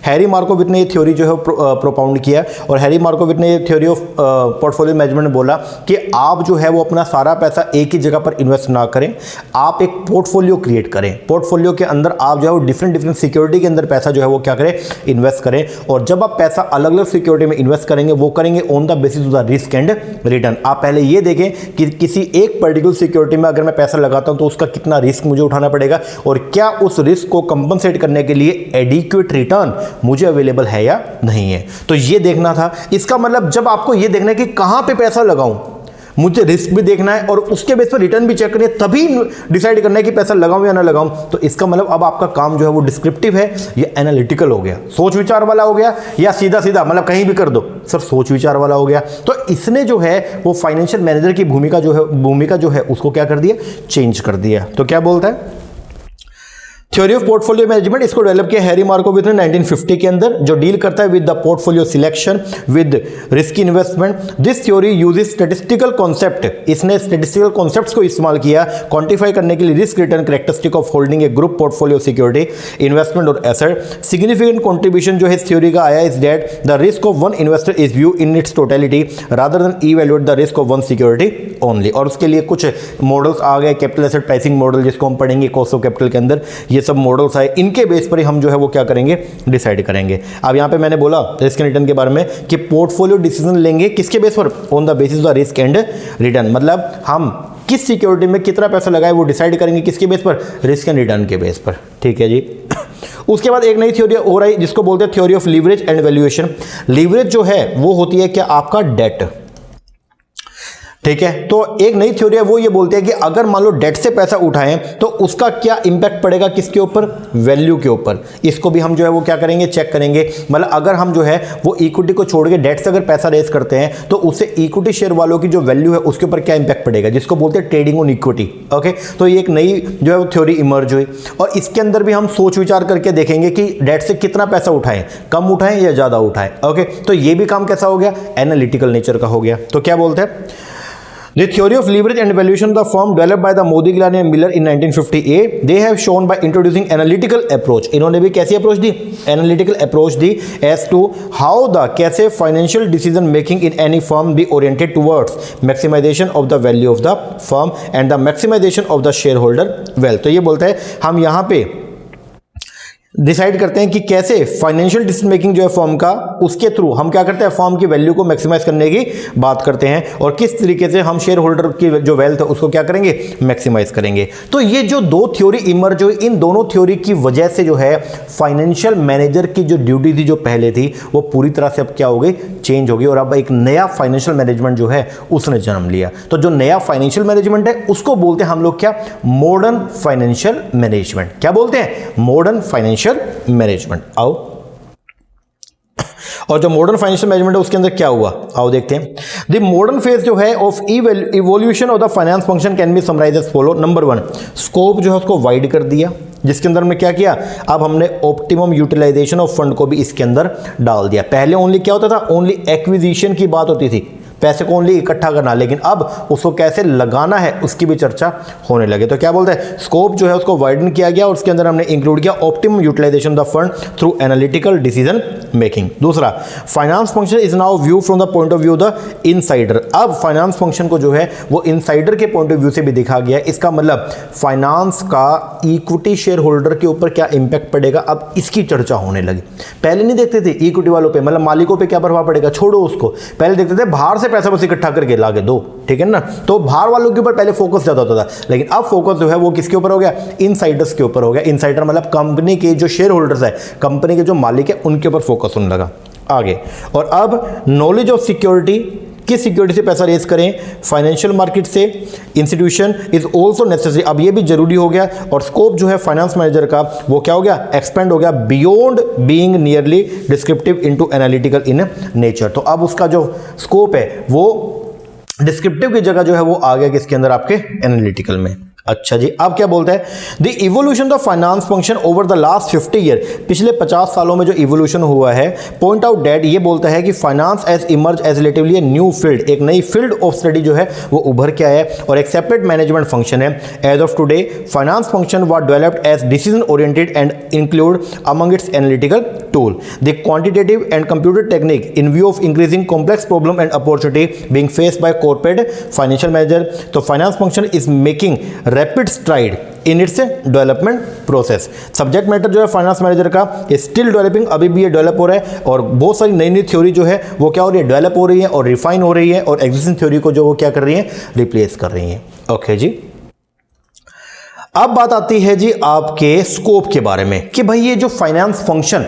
Harry Markowitz ने ये थ्योरी जो है प्रोपाउंड किया, और हैरी मार्कोविट ने ये थ्योरी ऑफ पोर्टफोलियो मैनेजमेंट बोला कि आप जो है वो अपना सारा पैसा एक ही जगह पर इन्वेस्ट ना करें, आप एक पोर्टफोलियो क्रिएट करें। पोर्टफोलियो के अंदर आप जो है वो डिफरेंट सिक्योरिटी के अंदर पैसा जो है वो क्या करें, इन्वेस्ट करें। और जब आप पैसा अलग अलग सिक्योरिटी में इन्वेस्ट करेंगे वो करेंगे on the basis of the risk and return. आप पहले ये देखें कि किसी एक पर्टिकुलर सिक्योरिटी में अगर मैं पैसा लगाता हूं तो उसका कितना रिस्क मुझे उठाना पड़ेगा और क्या उस रिस्क को कंपनसेट करने के लिए एडिक्वेट रिटर्न मुझे अवेलेबल है या नहीं है। तो ये देखना था। इसका मतलब जब आपको ये देखना है कि कहां पे पैसा लगाऊं, मुझे रिस्क भी देखना है और उसके बेस पर रिटर्न भी चेक करनी है, तभी डिसाइड करना है कि पैसा लगाऊं या ना लगाऊं। तो इसका मतलब अब आपका काम जो है वो डिस्क्रिप्टिव है या एनालिटिकल हो गया, सोच विचार वाला हो गया, या सीधा सीधा मतलब कहीं भी कर दो सर सोच विचार वाला हो गया। तो इसने जो है वो फाइनेंशियल मैनेजर की भूमिका जो है उसको क्या कर दिया, चेंज कर दिया। तो क्या बोलता है, थ्योरी ऑफ पोर्टफोलियो मैनेजमेंट, इसको डेवलप किया हैरी मार्कोविट ने 1950 के अंदर, जो डील करता है with the portfolio selection with risky investment. This theory uses statistical concept, इसने स्टैटिस्टिकल कॉन्सेप्ट्स को इस्तेमाल किया क्वांटिफाई करने के लिए risk return characteristic of holding A group portfolio security investment और एसेट। सिग्निफिकेंट कंट्रीब्यूशन जो है इस थ्योरी का आया is that the risk of one investor is view in its totality rather than evaluate the risk of one security only. और उसके लिए कुछ मॉडल्स आ गए, कैपिटल एसेट प्राइसिंग मॉडल जिसको हम पढ़ेंगे कॉस्ट ऑफ कैपिटल के अंदर, ये सब मॉडल्स आए, इनके बेस पर ही हम जो है वो क्या करेंगे, डिसाइड करेंगे। अब यहां पे मैंने बोला रिस्क एंड रिटर्न के बारे में कि पोर्टफोलियो डिसीजन लेंगे किसके बेस पर, on the basis of the risk and return. मतलब हम किस सिक्योरिटी में कितना पैसा लगाए वो डिसाइड करेंगे किसके बेस पर, रिस्क एंड रिटर्न के बेस पर। ठीक है जी। उसके बाद एक नई थ्योरी और आई जिसको बोलते हैं theory of leverage and valuation. Leverage जो है वो होती है क्या, आपका डेट। ठीक है, तो एक नई थ्योरी है वो ये बोलते हैं कि अगर मान लो डेट से पैसा उठाएं तो उसका क्या इंपैक्ट पड़ेगा, किसके ऊपर, वैल्यू के ऊपर। इसको भी हम जो है वो क्या करेंगे, चेक करेंगे। मतलब अगर हम जो है वो इक्विटी को छोड़ के डेट से अगर पैसा रेज करते हैं तो उससे इक्विटी शेयर वालों की जो वैल्यू है उसके ऊपर क्या इंपैक्ट पड़ेगा, जिसको बोलते हैं ट्रेडिंग ऑन इक्विटी। ओके, तो ये एक नई जो है वो थ्योरी इमर्ज हुई और इसके अंदर भी हम सोच विचार करके देखेंगे कि डेट से कितना पैसा उठाएं, कम उठाएं या ज्यादा उठाएं। ओके, तो ये भी काम कैसा हो गया, एनालिटिकल नेचर का हो गया। तो क्या बोलते हैं, The theory of leverage and valuation of the firm developed by the Modigliani and Miller in 1958. They have shown by introducing analytical approach. इन्होंने भी कैसी approach the, analytical approach the as to how the कैसे financial decision making in any firm be oriented towards maximization of the value of the firm and the maximization of the shareholder wealth. तो ये बोलते हैं हम यहाँ पे decide करते हैं कि कैसे फाइनेंशियल डिसीजन मेकिंग जो है फर्म का, उसके थ्रू हम क्या करते हैं, फर्म की वैल्यू को मैक्सिमाइज करने की बात करते हैं और किस तरीके से हम शेयर होल्डर की जो वेल्थ है उसको क्या करेंगे, मैक्सिमाइज करेंगे। तो ये जो दो थ्योरी इमर्ज हुई, इन दोनों थ्योरी की वजह से जो है फाइनेंशियल मैनेजर की जो ड्यूटी थी जो पहले थी वो पूरी तरह से अब क्या हो गई, चेंज हो गई और अब एक नया फाइनेंशियल मैनेजमेंट जो है उसने जन्म लिया। तो जो नया फाइनेंशियल मैनेजमेंट है उसको बोलते हैं हम लोग क्या, मॉडर्न फाइनेंशियल मैनेजमेंट। क्या बोलते हैं, मॉडर्न फाइनेंशियल मैनेजमेंट। आओ, और जो मॉडर्न फाइनेंशियल मैनेजमेंट है उसके अंदर क्या हुआ, आओ देखते हैं। द मॉडर्न फेज जो है of evolution of the finance function can be summarize as follow. Number 1, scope जो है उसको वाइड कर दिया, जिसके अंदर में क्या किया, अब हमने ऑप्टिमम यूटिलाइजेशन ऑफ फंड को भी इसके अंदर डाल दिया। पहले ओनली क्या होता था, ओनली एक्विजिशन की बात होती थी, पैसे को ओनली इकट्ठा करना, लेकिन अब उसको कैसे लगाना है उसकी भी चर्चा होने लगे। तो क्या बोलते हैं, स्कोप जो है उसको वाइडन किया गया और उसके अंदर हमने इंक्लूड किया optimum utilisation of the fund through analytical decision making. दूसरा, finance function is now view from the point of view the insider. अब फाइनेंस फंक्शन को जो है वो इनसाइडर के पॉइंट ऑफ व्यू से भी देखा गया। इसका मतलब फाइनेंस का इक्विटी शेयर होल्डर के ऊपर क्या इंपैक्ट पड़ेगा, अब इसकी चर्चा होने लगी। पहले नहीं देखते थे इक्विटी वालों पे, मतलब मालिकों पे क्या प्रभाव पड़ेगा, छोड़ो उसको, पहले देखते थे बाहर से पैसा बस इकट्ठा करके लाके दो, ठीक है ना, तो बाहर वालों के ऊपर पहले फोकस ज्यादा होता था, लेकिन अब फोकस जो है वो किसके ऊपर हो गया, इनसाइडर्स के ऊपर हो गया। इनसाइडर मतलब कंपनी के जो शेयर होल्डर्स है, कंपनी के जो मालिक है, उनके ऊपर फोकस होने लगा आगे। और अब नॉलेज ऑफ सिक्योरिटी, किस सिक्योरिटी से पैसा रेज करें, फाइनेंशियल मार्केट से, इंस्टीट्यूशन इज ऑल्सो नेसेसरी, अब ये भी जरूरी हो गया। और स्कोप जो है फाइनेंस मैनेजर का वो क्या हो गया, एक्सपेंड हो गया beyond being nearly descriptive into analytical in nature. तो अब उसका जो स्कोप है वो डिस्क्रिप्टिव की जगह जो है वो आ गया किसके अंदर, आपके एनालिटिकल में। अच्छा जी, अब क्या बोलता है, the evolution of finance function over the last 50 year, पिछले 50 सालों में जो इवोल्यूशन हुआ है, पॉइंट आउट दैट, ये बोलता है कि finance as emerge as relatively new field, एक नई फील्ड ऑफ स्टडी जो है वो उभर के आया है और एक सेपरेट मैनेजमेंट फंक्शन है। As of today finance function was developed as decision oriented and include among its analytical tool the quantitative and computer technique in view of increasing complex problem and opportunity being faced by corporate financial manager. तो finance function is making rapid stride in its development process. Subject matter जो है finance manager का still developing, अभी भी ये develop हो रहा है और बहुत सारी नई नई थ्योरी जो है वो क्या हो रही है, डेवलप हो रही है और रिफाइन हो रही है और एग्जिस्टिंग थ्योरी को जो वो क्या कर रही है, रिप्लेस कर रही है। ओके जी, अब बात आती है जी आपके स्कोप के बारे में कि भाई ये जो फाइनेंस फंक्शन,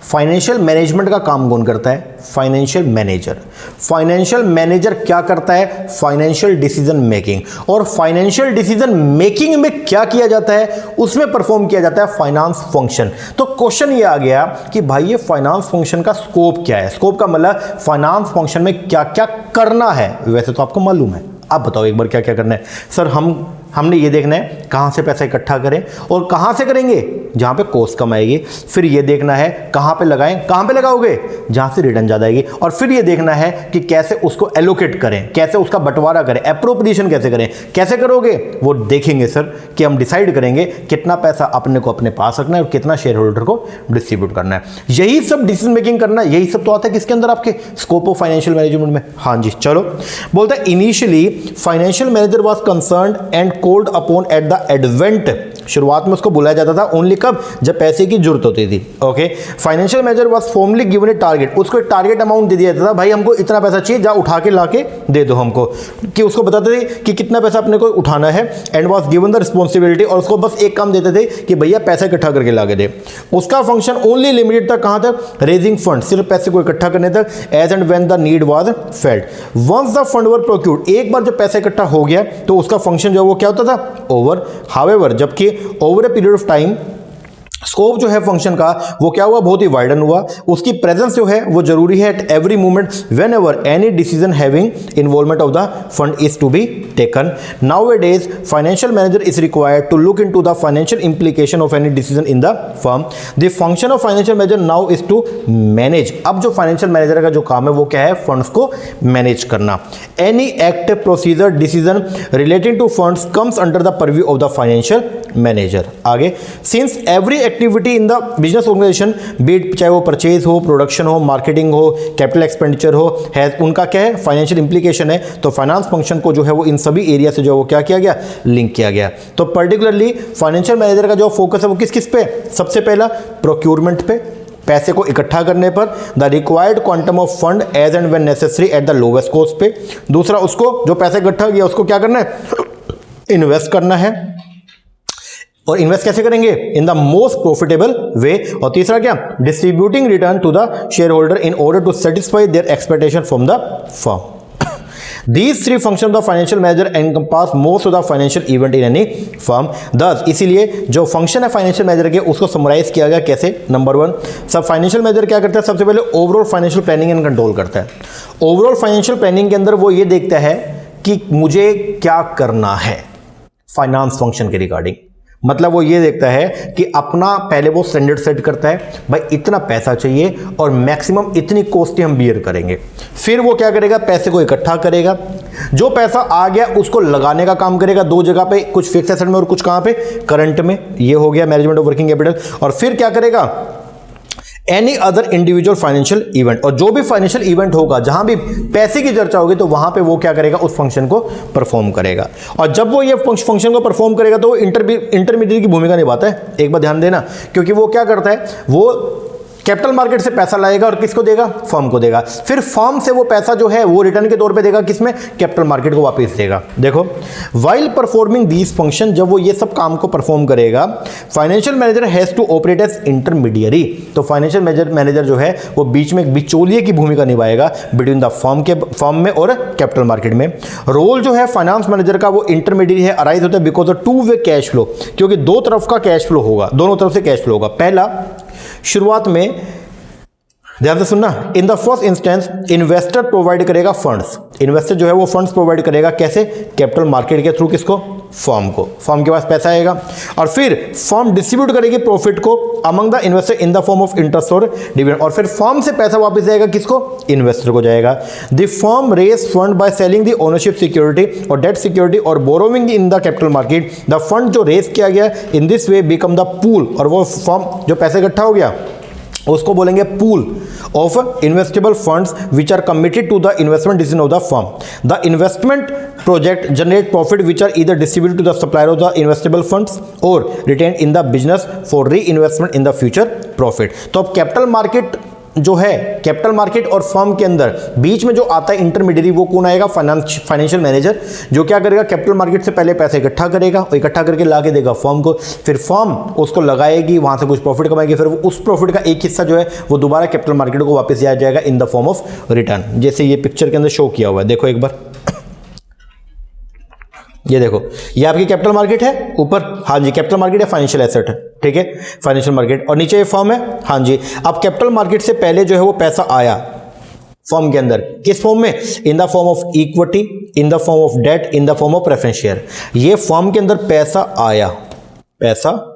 फाइनेंशियल मैनेजमेंट का काम कौन करता है, फाइनेंशियल मैनेजर। फाइनेंशियल मैनेजर क्या करता है, फाइनेंशियल डिसीजन मेकिंग, और फाइनेंशियल डिसीजन मेकिंग में क्या किया जाता है, उसमें परफॉर्म किया जाता है फाइनेंस फंक्शन। तो क्वेश्चन ये आ गया कि भाई ये फाइनेंस फंक्शन का स्कोप क्या है। स्कोप का मतलब फाइनेंस फंक्शन में क्या क्या करना है, वैसे तो आपको मालूम है, आप बताओ एक बार क्या क्या करना है। सर हमने ये देखना है कहाँ से पैसा इकट्ठा करें और कहाँ से करेंगे, जहाँ पे कॉस्ट कम आएगी। फिर ये देखना है कहाँ पे लगाएं, कहाँ पे लगाओगे, जहाँ से रिटर्न ज़्यादा आएगी। और फिर ये देखना है कि कैसे उसको एलोकेट करें, कैसे उसका बंटवारा करें, एप्रोप्रिएशन कैसे करें। कैसे करोगे वो देखेंगे सर, कि हम डिसाइड करेंगे कितना पैसा अपने को अपने पास रखना है और कितना शेयर होल्डर को डिस्ट्रीब्यूट करना है। यही सब डिसीजन मेकिंग करना है, यही सब तो आता है किसके अंदर, आपके स्कोप ऑफ फाइनेंशियल मैनेजमेंट में। हाँ जी, चलो बोलता है initially financial manager was concerned and called upon at the advent, शुरुआत में उसको बुलाया जाता था ओनली कब, जब पैसे की जरूरत होती थी। Okay, financial manager was formally given A target, उसको एक टारगेट अमाउंट दे दिया जाता था, भाई हमको इतना पैसा चाहिए, जा उठा के लाके दे दो हमको, कि उसको बताते थे कि कितना पैसा अपने को उठाना है। And was given the responsibility, और उसको बस एक काम देते थे कि भैया पैसा इकट्ठा करके लाके दे। उसका फंक्शन ओनली लिमिटेड था कहां तक, रेजिंग फंड, सिर्फ पैसे को इकट्ठा करने तक, as and when the need was felt. Once the fund were procured, एक बार जब पैसा इकट्ठा हो गया तो उसका फंक्शन जो है वो क्या होता था, ओवर। हाउएवर, जबकि over a period of time scope जो है फंक्शन का वो क्या हुआ, बहुत ही वाइडन हुआ। उसकी प्रेजेंस जो है वो जरूरी है at every moment whenever any decision having involvement of the fund is to be taken. Nowadays financial manager is required to look into the financial implication of any decision in the firm. The function of financial manager now is to manage, अब जो financial manager का जो काम है वो क्या है, funds को मैनेज करना। Any act, procedure, decision relating to funds comes under the purview of the financial manager. आगे, since every activity in the business organisation, be it चाहे वो परचेज हो, प्रोडक्शन हो, मार्केटिंग हो, कैपिटल एक्सपेंडिचर हो, है उनका क्या है, फाइनेंशियल इंप्लीकेशन है। तो फाइनेंस फंक्शन को जो है वो इन सभी एरिया से जो वो क्या किया गया, लिंक किया गया। तो पर्टिकुलरली फाइनेंशियल मैनेजर का जो फोकस है वो किस किस पे, सबसे पहला प्रोक्योरमेंट पे, पैसे को इकट्ठा करने पर, the required quantum of fund as and when necessary at the lowest cost पे। दूसरा, उसको जो पैसा इकट्ठा किया उसको क्या करना है, इन्वेस्ट करना है, और इन्वेस्ट कैसे करेंगे, in the most profitable way. और तीसरा क्या, distributing return to the shareholder in order to satisfy their expectation from the firm. These three functions of the financial manager encompass most of the financial event in any firm. Thus इसीलिए जो function है financial manager के उसको summarise किया गया कैसे? Number 1, सब financial manager क्या करता है? सबसे पहले overall financial planning and control करता है। ओवरऑल फाइनेंशियल प्लानिंग के अंदर वो ये देखता है कि मुझे क्या करना है फाइनेंस फंक्शन के रिगार्डिंग। मतलब वो ये देखता है कि अपना पहले वो स्टैंडर्ड सेट करता है, भाई इतना पैसा चाहिए और मैक्सिमम इतनी कॉस्ट हम बियर करेंगे। फिर वो क्या करेगा? पैसे को इकट्ठा करेगा, जो पैसा आ गया उसको लगाने का काम करेगा 2 जगह पे, कुछ फिक्स एसेट में और कुछ कहां पे? करंट में। ये हो गया मैनेजमेंट ऑफ वर्किंग कैपिटल। और फिर क्या करेगा? Any other individual financial event, और जो भी फाइनेंशियल इवेंट होगा जहां भी पैसे की चर्चा होगी तो वहां पे वो क्या करेगा? उस फंक्शन को परफॉर्म करेगा। और जब वो ये फंक्शन को परफॉर्म करेगा तो वो इंटरमीडिएट की भूमिका निभाता है। एक बार ध्यान देना, क्योंकि वो क्या करता है? वो कैपिटल मार्केट से पैसा लाएगा और किसको देगा? फर्म को देगा। फिर फर्म से वो पैसा जो है वो रिटर्न के तौर पे देगा किसमें? कैपिटल मार्केट को वापस देगा। देखो, वाइल परफॉर्मिंग दीज फंक्शन, जब वो ये सब काम को परफॉर्म करेगा, financial manager has to operate as intermediary. तो फाइनेंशियल मैनेजर जो है वो बीच में एक बिचौलिए की भूमिका निभाएगा बिटवीन द फर्म में और कैपिटल मार्केट में। रोल जो है फाइनेंस मैनेजर का वो इंटरमीडियरी है, अराइज होता है because of two way cash flow, क्योंकि दो तरफ का कैश फ्लो होगा, दोनों तरफ से कैश फ्लो होगा। पहला, शुरुआत में ध्यान से सुनना, in the first instance investor provide करेगा फंड्स। इन्वेस्टर जो है वो फंड्स प्रोवाइड करेगा कैसे? कैपिटल मार्केट के थ्रू। किसको? फर्म को। फर्म के पास पैसा आएगा और फिर फर्म डिस्ट्रीब्यूट करेगी प्रॉफिट को among the investor in the form of interest और डिविडेंड, और फिर फर्म से पैसा वापस जाएगा किसको? इन्वेस्टर को जाएगा। The firm raise fund by selling the ownership security और डेट सिक्योरिटी और borrowing in the capital market. The fund जो रेज किया गया in this way become the pool, और वो फर्म जो पैसा इकट्ठा हो गया उसको बोलेंगे pool of investable funds which are committed to the investment decision of the firm. The investment project generate profit which are either distribute to the supplier of the investable funds और retain in the business for reinvestment in the future profit. तो अब capital market जो है, capital market और firm के अंदर बीच में जो आता है इंटरमीडियरी, वो कौन आएगा? फाइनेंशियल मैनेजर, जो क्या करेगा? कैपिटल मार्केट से पहले पैसे इकट्ठा करेगा और इकट्ठा करके लाके देगा फर्म को, फिर फर्म उसको लगाएगी, वहां से कुछ प्रॉफिट कमाएगी, फिर उस प्रॉफिट का एक हिस्सा जो है वो दोबारा कैपिटल मार्केट को वापस दिया जाएगा इन द फॉर्म ऑफ रिटर्न, जैसे ये पिक्चर के अंदर शो किया हुआ है। देखो एक बार, ये देखो, ये आपकी कैपिटल मार्केट है ऊपर, हाँ जी कैपिटल मार्केट है, फाइनेंशियल एसेट है, ठीक है, फाइनेंशियल मार्केट, और नीचे ये फर्म है, हाँ जी। अब कैपिटल मार्केट से पहले जो है वो पैसा आया फर्म के अंदर, किस फॉर्म में? In the form of equity, in the form of debt, in the form of preference share. ये फर्म के अंदर पैसा आया, पैसा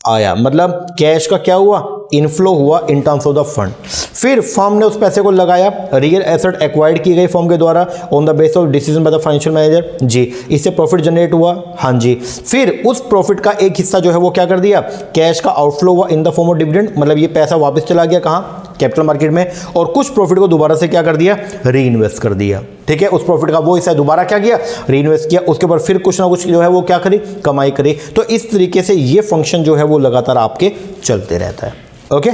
आया मतलब कैश का क्या हुआ? इनफ्लो हुआ in terms of the fund. फिर फर्म ने उस पैसे को लगाया, रियल एसेट एक्वायर्ड की गई फर्म के द्वारा on the base of decision by the financial manager, जी, इससे प्रॉफिट जनरेट हुआ, हाँ जी। फिर उस प्रॉफिट का एक हिस्सा जो है वो क्या कर दिया? कैश का आउटफ्लो हुआ इन द फॉर्म ऑफ डिविडेंड, मतलब ये पैसा वापस चला गया कहाँ? कैपिटल मार्केट में, और कुछ प्रॉफिट को दोबारा से क्या कर दिया? री इन्वेस्ट कर दिया, ठीक है। उस प्रॉफिट का वो हिस्सा दोबारा क्या किया? री इन्वेस्ट किया, उसके ऊपर फिर कुछ ना कुछ जो है वो क्या करी? कमाई करी। तो इस तरीके से ये फंक्शन जो है वो लगातार आपके चलते रहता है, ओके,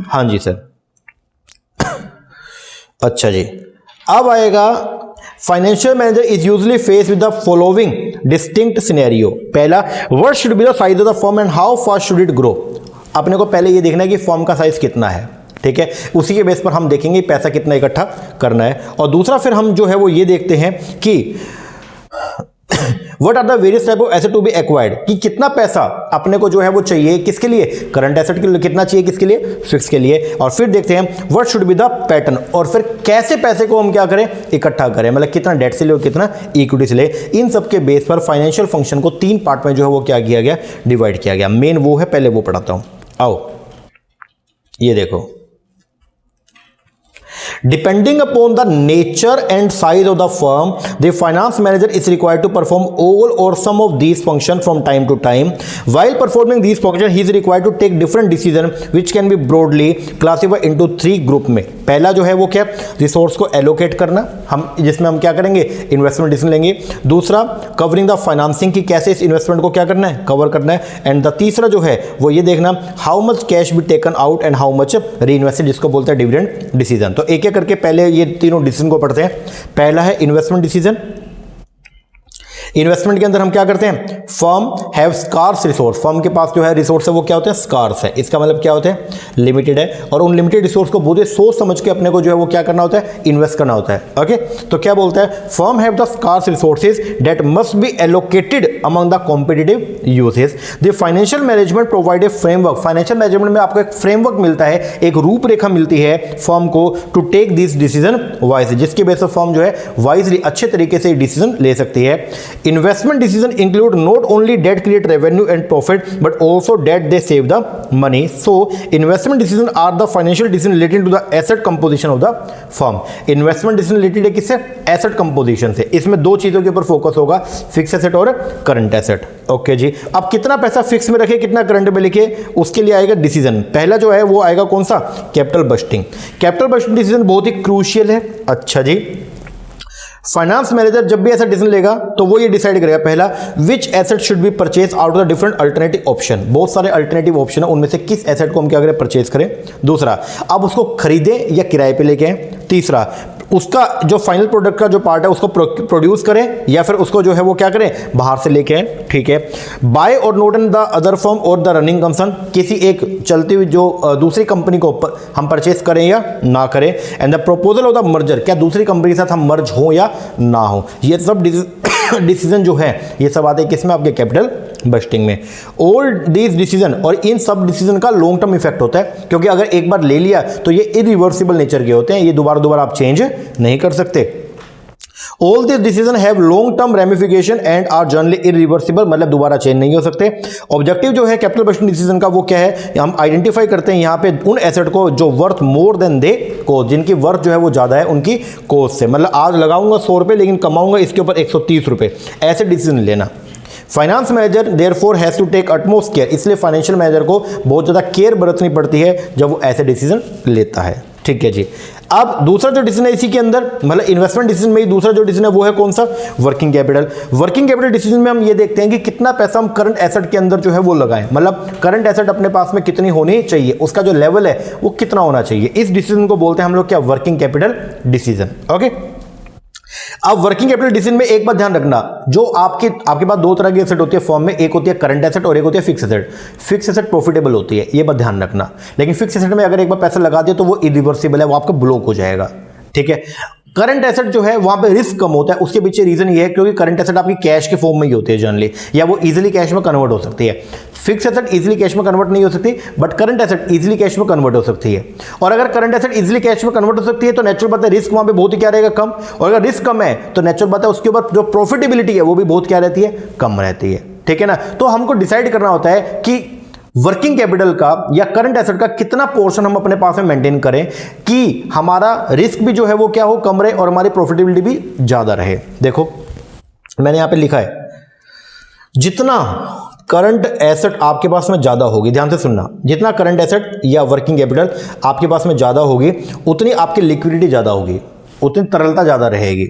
हाँ जी सर। अच्छा जी, अब आएगा financial manager is usually face with the following distinct scenario. पहला, what should be the size of the firm and how fast should it grow. अपने को पहले ये देखना है कि फर्म का साइज कितना है, ठीक है, उसी के बेस पर हम देखेंगे पैसा कितना इकट्ठा करना है। और दूसरा फिर हम जो है वो ये देखते हैं कि what are the various type of asset to be acquired, कि कितना पैसा अपने को जो है वो चाहिए, किसके लिए? करंट एसेट के लिए। कितना चाहिए किसके लिए? फिक्स के लिए। और फिर देखते हैं what should be the pattern, और फिर कैसे पैसे को हम क्या करें? इकट्ठा करें, मतलब कितना डेट से ले और कितना इक्विटी से ले। इन सब के बेस पर फाइनेंशियल फंक्शन को 3 पार्ट में जो है वो क्या किया गया? डिवाइड किया गया। मेन वो है, पहले वो पढ़ाता हूं, आओ ये देखो। Depending upon the nature and size of the firm, the finance manager is required to perform all or some of these functions from time to time. While performing these functions, he is required to take different decisions, which can be broadly classified into 3 group में। पहला जो है वो क्या? Resource को allocate करना, हम जिसमें हम क्या करेंगे? इन्वेस्टमेंट डिसीजन लेंगे। दूसरा, कवरिंग द फाइनेंसिंग, की कैसे इस इन्वेस्टमेंट को क्या करना है? कवर करना है। एंड द तीसरा जो है वो ये देखना, how much cash B taken out and how much री इन्वेस्टेड, जिसको बोलते हैं डिविडेंड डिसीजन। तो एक एक करके पहले ये तीनों डिसीजन को पढ़ते हैं। पहला है इन्वेस्टमेंट डिसीजन, इन्वेस्टमेंट के अंदर हम क्या करते हैं, firm have scarce resource, firm के पास जो है रिसोर्स है वो क्या होते हैं, स्कार्स है। इसका मतलब क्या होते हैं, लिमिटेड है, और उन लिमिटेड रिसोर्स को बहुत सोच समझ के अपने को जो है वो क्या करना होता है, इन्वेस्ट करना होता है। ओके, तो क्या बोलता है, firm have the scarce resources that must be allocated among the competitive uses. The financial management provide a framework, financial management में आपको एक फ्रेमवर्क मिलता है, एक रूपरेखा मिलती है फर्म को to take this decision wisely, जिसके बेस पर फर्म जो है वाइजली अच्छे तरीके से डिसीजन ले सकती है। Investment decision include not only that create revenue and profit but also that they save the money. So investment decision are the financial decision related to the asset composition of the firm. Investment decision related है किससे, asset composition से। इसमें दो चीजों के ऊपर focus होगा, fix asset और करंट एसेट। ओके जी, अब कितना पैसा फिक्स में रखे, कितना करंट में लिखे, उसके लिए आएगा डिसीजन। पहला जो है वो आएगा कौन सा, capital budgeting. Capital budgeting decision बहुत ही क्रूशियल है। अच्छा जी, फाइनेंस मैनेजर जब भी ऐसा डिसीजन लेगा तो वो ये डिसाइड करेगा, पहला which asset should be purchase out of the different alternative option, बहुत सारे अल्टरनेटिव ऑप्शन है, उनमें से किस एसेट को हम क्या करें, परचेज करें। दूसरा, अब उसको खरीदें या किराए पे लेके आए। तीसरा, उसका जो फाइनल प्रोडक्ट का जो पार्ट है उसको प्रोड्यूस करें या फिर उसको जो है वो क्या करें, बाहर से लेके आए। ठीक है, बाय और note in the other firm और द रनिंग कंसर्न, किसी एक चलती हुई जो दूसरी कंपनी को हम परचेस करें या ना करें। And the proposal of the merger, क्या दूसरी कंपनी के साथ हम मर्ज हो या ना हो। ये सब डिसीजन जो है ये सब आते हैं किसमें, आपके कैपिटल बस्टिंग में। ऑल दीज डिसीजन, और इन सब डिसीजन का लॉन्ग टर्म इफेक्ट होता है, क्योंकि अगर एक बार ले लिया तो ये इरिवर्सिबल नेचर के होते हैं, ये दोबारा आप चेंज नहीं कर सकते। All this decision have long term ramification and are generally irreversible, मतलब दोबारा चेंज नहीं हो सकते। ऑब्जेक्टिव जो है कैपिटल बस्टिंग डिसीजन का वो क्या है, हम आइडेंटिफाई करते हैं यहाँ पे उन एसेट को जो worth more than they cost, जिनकी वर्थ जो है वो ज्यादा है उनकी कॉस्ट से, मतलब आज लगाऊंगा 100 रुपए लेकिन कमाऊंगा इसके ऊपर 130 रुपए, ऐसे डिसीजन लेना। Finance manager therefore has to take utmost care, इसलिए फाइनेंशियल मैनेजर को बहुत ज़्यादा केयर बरतनी पड़ती है जब वो ऐसे डिसीजन लेता है। ठीक है जी, अब दूसरा जो डिसीजन है इसी के अंदर, मतलब इन्वेस्टमेंट डिसीजन में ही दूसरा जो डिसीजन है वो है कौन सा, working capital. Working capital decision में हम ये देखते हैं कि कितना पैसा हम करंट एसेट के अंदर जो है वो लगाएं, मतलब करंट एसेट अपने पास में कितनी होनी चाहिए, उसका जो लेवल है वो कितना होना चाहिए। इस डिसीजन को बोलते हैं हम लोग क्या, वर्किंग कैपिटल डिसीजन। ओके, अब वर्किंग कैपिटल डिसीजन में एक बात ध्यान रखना, जो आपके पास दो तरह की एसेट होती है फर्म में, एक होती है करंट एसेट और एक होती है fix asset. Fix asset profitable होती है, ये बात ध्यान रखना, लेकिन फिक्स एसेट में अगर एक बार पैसा लगा दिया तो वो इरिवर्सिबल है, वो आपका ब्लॉक हो जाएगा। ठीक है, करंट एसेट जो है वहां पे रिस्क कम होता है, उसके पीछे रीजन ये है क्योंकि करंट एसेट आपकी कैश के फॉर्म में ही होती है जनरली, या वो इजीली कैश में कन्वर्ट हो सकती है। फिक्स एसेट इजीली कैश में कन्वर्ट नहीं हो सकती, but current asset easily cash में कन्वर्ट हो सकती है। और अगर करंट एसेट इजीली कैश में कन्वर्ट हो सकती है तो नेचुरल बात है रिस्क वहां पे बहुत ही क्या रहेगा, कम। और अगर रिस्क कम है तो नेचुरल बात है उसके ऊपर जो प्रॉफिटेबिलिटी है वो भी बहुत क्या रहती है, कम रहती है। ठीक है ना, तो हमको डिसाइड करना होता है कि वर्किंग कैपिटल का या करंट एसेट का कितना पोर्शन हम अपने पास में मेंटेन करें कि हमारा रिस्क भी जो है वो क्या हो, कम रहे और हमारी प्रॉफिटेबिलिटी भी ज्यादा रहे। देखो मैंने यहां पे लिखा है, जितना करंट एसेट आपके पास में ज्यादा होगी, ध्यान से सुनना, जितना करंट एसेट या वर्किंग कैपिटल आपके पास में ज्यादा होगी उतनी आपकी लिक्विडिटी ज्यादा होगी, उतनी तरलता ज्यादा रहेगी,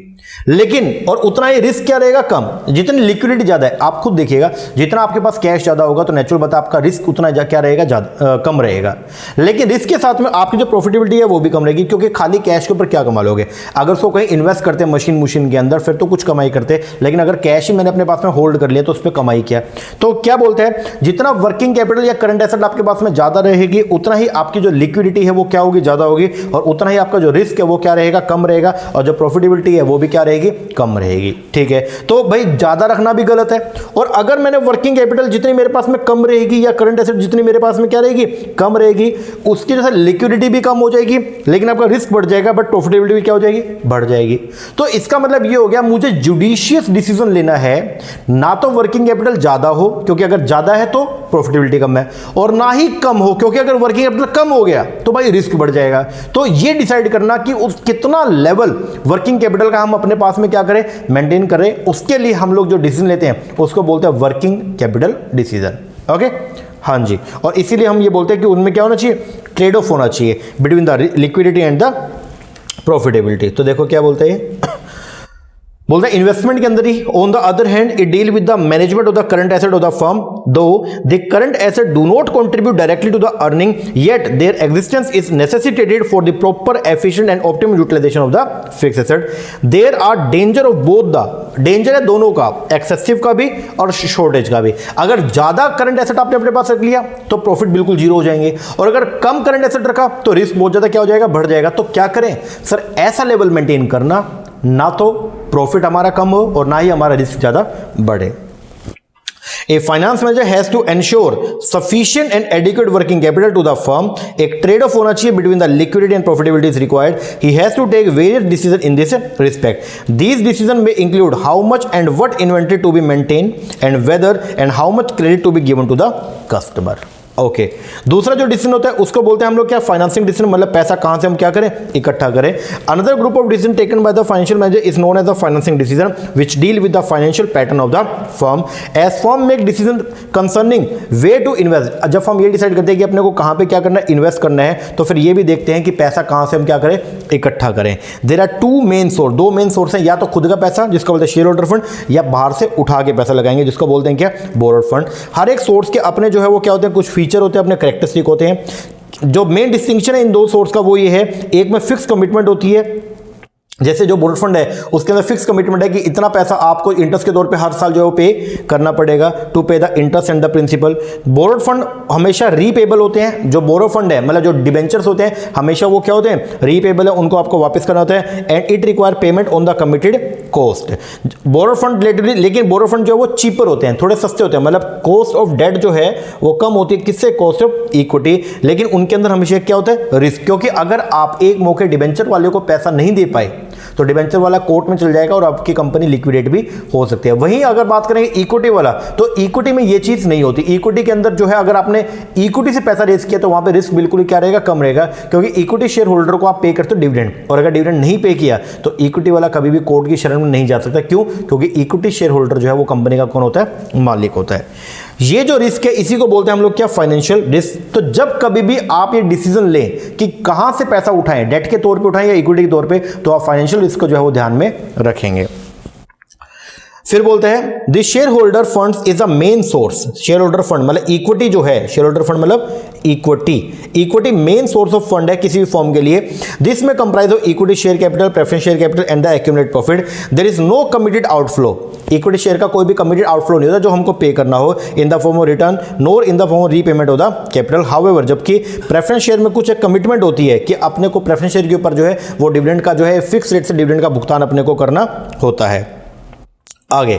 लेकिन और उतना ही रिस्क क्या रहेगा, कम। जितनी लिक्विडिटी ज्यादा है, आप खुद देखिएगा, जितना आपके पास कैश ज्यादा होगा तो नेचुरल बात है आपका रिस्क उतना क्या रहेगा, ज्यादा कम रहेगा। लेकिन रिस्क के साथ में आपकी जो प्रॉफिटेबिलिटी है वो भी कम रहेगी, क्योंकि खाली कैश के ऊपर क्या कमा लोगे। अगर उसको कहीं इन्वेस्ट करते मशीन के अंदर फिर तो कुछ कमाई करते, लेकिन अगर कैश ही मैंने अपने पास में होल्ड कर लिया तो उस पर कमाई क्या। तो क्या बोलते हैं, जितना वर्किंग कैपिटल या करंट एसेट आपके पास में ज्यादा रहेगी उतना ही आपकी जो लिक्विडिटी है वो क्या होगी, ज्यादा होगी, और उतना ही आपका जो रिस्क है वो क्या रहेगा, कम रहेगा, और जो प्रॉफिटेबिलिटी है वो भी क्या रहेगी, कम रहेगी। ठीक है, तो भाई ज्यादा रखना भी गलत है, और अगर मैंने वर्किंग कैपिटल जितनी मेरे पास में कम रहेगी या करंट एसेट जितनी मेरे पास में क्या रहेगी, कम रहेगी, उसकी जैसे लिक्विडिटी भी कम हो जाएगी, लेकिन आपका रिस्क बढ़ जाएगा, बट प्रॉफिटेबिलिटी भी क्या हो जाएगी, बढ़ जाएगी। तो इसका मतलब ये हो गया, मुझे जुडिशियस डिसीजन लेना है, ना तो वर्किंग कैपिटल ज्यादा हो क्योंकि अगर ज्यादा है तो प्रॉफिटेबिलिटी कम है, और ना ही कम हो क्योंकि अगर वर्किंग कैपिटल कम हो गया तो भाई रिस्क बढ़ जाएगा। तो ये डिसाइड करना कि उस कितना लेवल वर्किंग कैपिटल का हम अपने पास में क्या करें, मेंटेन करें, उसके लिए हम लोग जो डिसीजन लेते हैं उसको बोलते हैं वर्किंग कैपिटल डिसीजन। ओके, हाँ जी, और इसीलिए हम ये बोलते हैं कि उनमें क्या होना चाहिए, ट्रेड ऑफ होना चाहिए between the liquidity and the profitability. तो देखो क्या बोलते हैं, बोलते हैं इन्वेस्टमेंट के अंदर ही on the other hand it deal with the management of the current asset of the firm though the current asset do not contribute directly to the earning yet their existence is necessitated for the proper efficient and optimum utilisation of the fixed asset there are danger of both the danger है दोनों का, excessive का भी और shortage का भी। अगर ज्यादा करंट एसेट आपने अपने पास रख लिया तो प्रॉफिट बिल्कुल जीरो हो जाएंगे, और अगर कम करंट एसेट रखा तो रिस्क बहुत ज्यादा क्या हो जाएगा, बढ़ जाएगा। तो क्या करें सर, ऐसा लेवल मेंटेन करना ना तो प्रॉफिट हमारा कम हो और ना ही हमारा रिस्क ज्यादा बढ़े। A finance manager has to ensure sufficient and adequate working capital to the firm. एक trade off होना चाहिए between the liquidity and profitability is required. He has to take various decisions in this respect. These decisions may include how much and what inventory to be maintained and whether and how much credit to be given to the customer. Okay दूसरा जो decision होता है उसको बोलते हैं हम लोग क्या, फाइनेंसिंग डिसीजन, मतलब पैसा कहां से हम क्या करें, इकट्ठा करें। Another group of decision taken by the financial manager is known as the financing decision which deal with the financial pattern of the firm as firm make decision concerning way to invest. जब हम ये decide करते हैं कि अपने को कहां पे क्या करना है, इन्वेस्ट करना है, तो फिर ये भी देखते हैं कि पैसा कहां से हम क्या करें, इकट्ठा करें। There are two main source, दो मेन सोर्स हैं, या तो खुद का पैसा जिसको बोलते हैं शेयर होल्डर फंड, या बाहर से उठा के पैसा लगाएंगे जिसको बोलते हैं क्या, बोरोड फंड। हर एक सोर्स के अपने जो है वो क्या होते हैं, कुछ फीचर होते हैं, अपने कैरेक्टरिस्टिक होते हैं। जो मेन डिस्टिंक्शन है इन दो सोर्स का वो ये है, एक में फिक्स कमिटमेंट होती है, जैसे जो बोरोड फंड है उसके अंदर फिक्स कमिटमेंट है कि इतना पैसा आपको इंटरेस्ट के तौर पे हर साल जो है वो पे करना पड़ेगा, to pay the interest and the principal. Borrowed fund हमेशा रीपेबल होते हैं, जो बोरो फंड है मतलब जो डिबेंचर्स होते हैं हमेशा वो क्या होते हैं, रीपेबल है, उनको आपको वापस करना होता है, and it require payment on the committed cost. Borrowed fund relatedly, लेकिन बोरोड फंड जो है वो चीपर होते हैं, थोड़े सस्ते होते हैं, मतलब कॉस्ट ऑफ डेट जो है वो कम होती है, किससे, कॉस्ट ऑफ इक्विटी। लेकिन उनके अंदर हमेशा क्या होता है, रिस्क, क्योंकि अगर आप एक मौके डिबेंचर वाले को पैसा नहीं दे पाए तो डिबेंचर वाला कोर्ट में चल जाएगा और आपकी कंपनी लिक्विडेट भी हो सकती है। वहीं अगर बात करें इक्विटी वाला, तो इक्विटी में ये चीज नहीं होती। इक्विटी के अंदर जो है अगर आपने इक्विटी से पैसा रेज किया तो वहां पे रिस्क बिल्कुल ही क्या रहेगा, कम रहेगा, क्योंकि इक्विटी शेयर होल्डर को आप पे करते हो डिविडेंड, और अगर डिविडेंड नहीं पे किया तो इक्विटी वाला कभी भी कोर्ट की शरण में नहीं जा सकता। क्यों? क्योंकि इक्विटी शेयर होल्डर जो है वो कंपनी का कौन होता है, मालिक होता है। ये जो रिस्क है इसी को बोलते हैं हम लोग क्या, फाइनेंशियल रिस्क। तो जब कभी भी आप ये डिसीजन लें कि कहां से पैसा उठाएं, डेट के तौर पे उठाएं या इक्विटी के तौर पे, तो आप फाइनेंशियल रिस्क को जो है वो ध्यान में रखेंगे। फिर बोलते हैं the shareholder funds is a main source. Shareholder fund मतलब इक्विटी जो है, शेयर होल्डर फंड मतलब equity main source of fund है किसी भी फर्म के लिए। दिस में comprise of equity share capital, preference share capital and the accumulated profit. There is no committed outflow. Equity share का कोई भी कमिटेड आउटफ्लो नहीं होता जो हमको पे करना हो इन the form of return NOR in the form of repayment of the capital. However जबकि प्रेफरेंस शेयर में कुछ एक कमिटमेंट होती है कि अपने को प्रेफरेंस शेयर के ऊपर जो है वो डिविडेंड का जो है फिक्स रेट से डिविडेंड का भुगतान अपने को करना होता है। आगे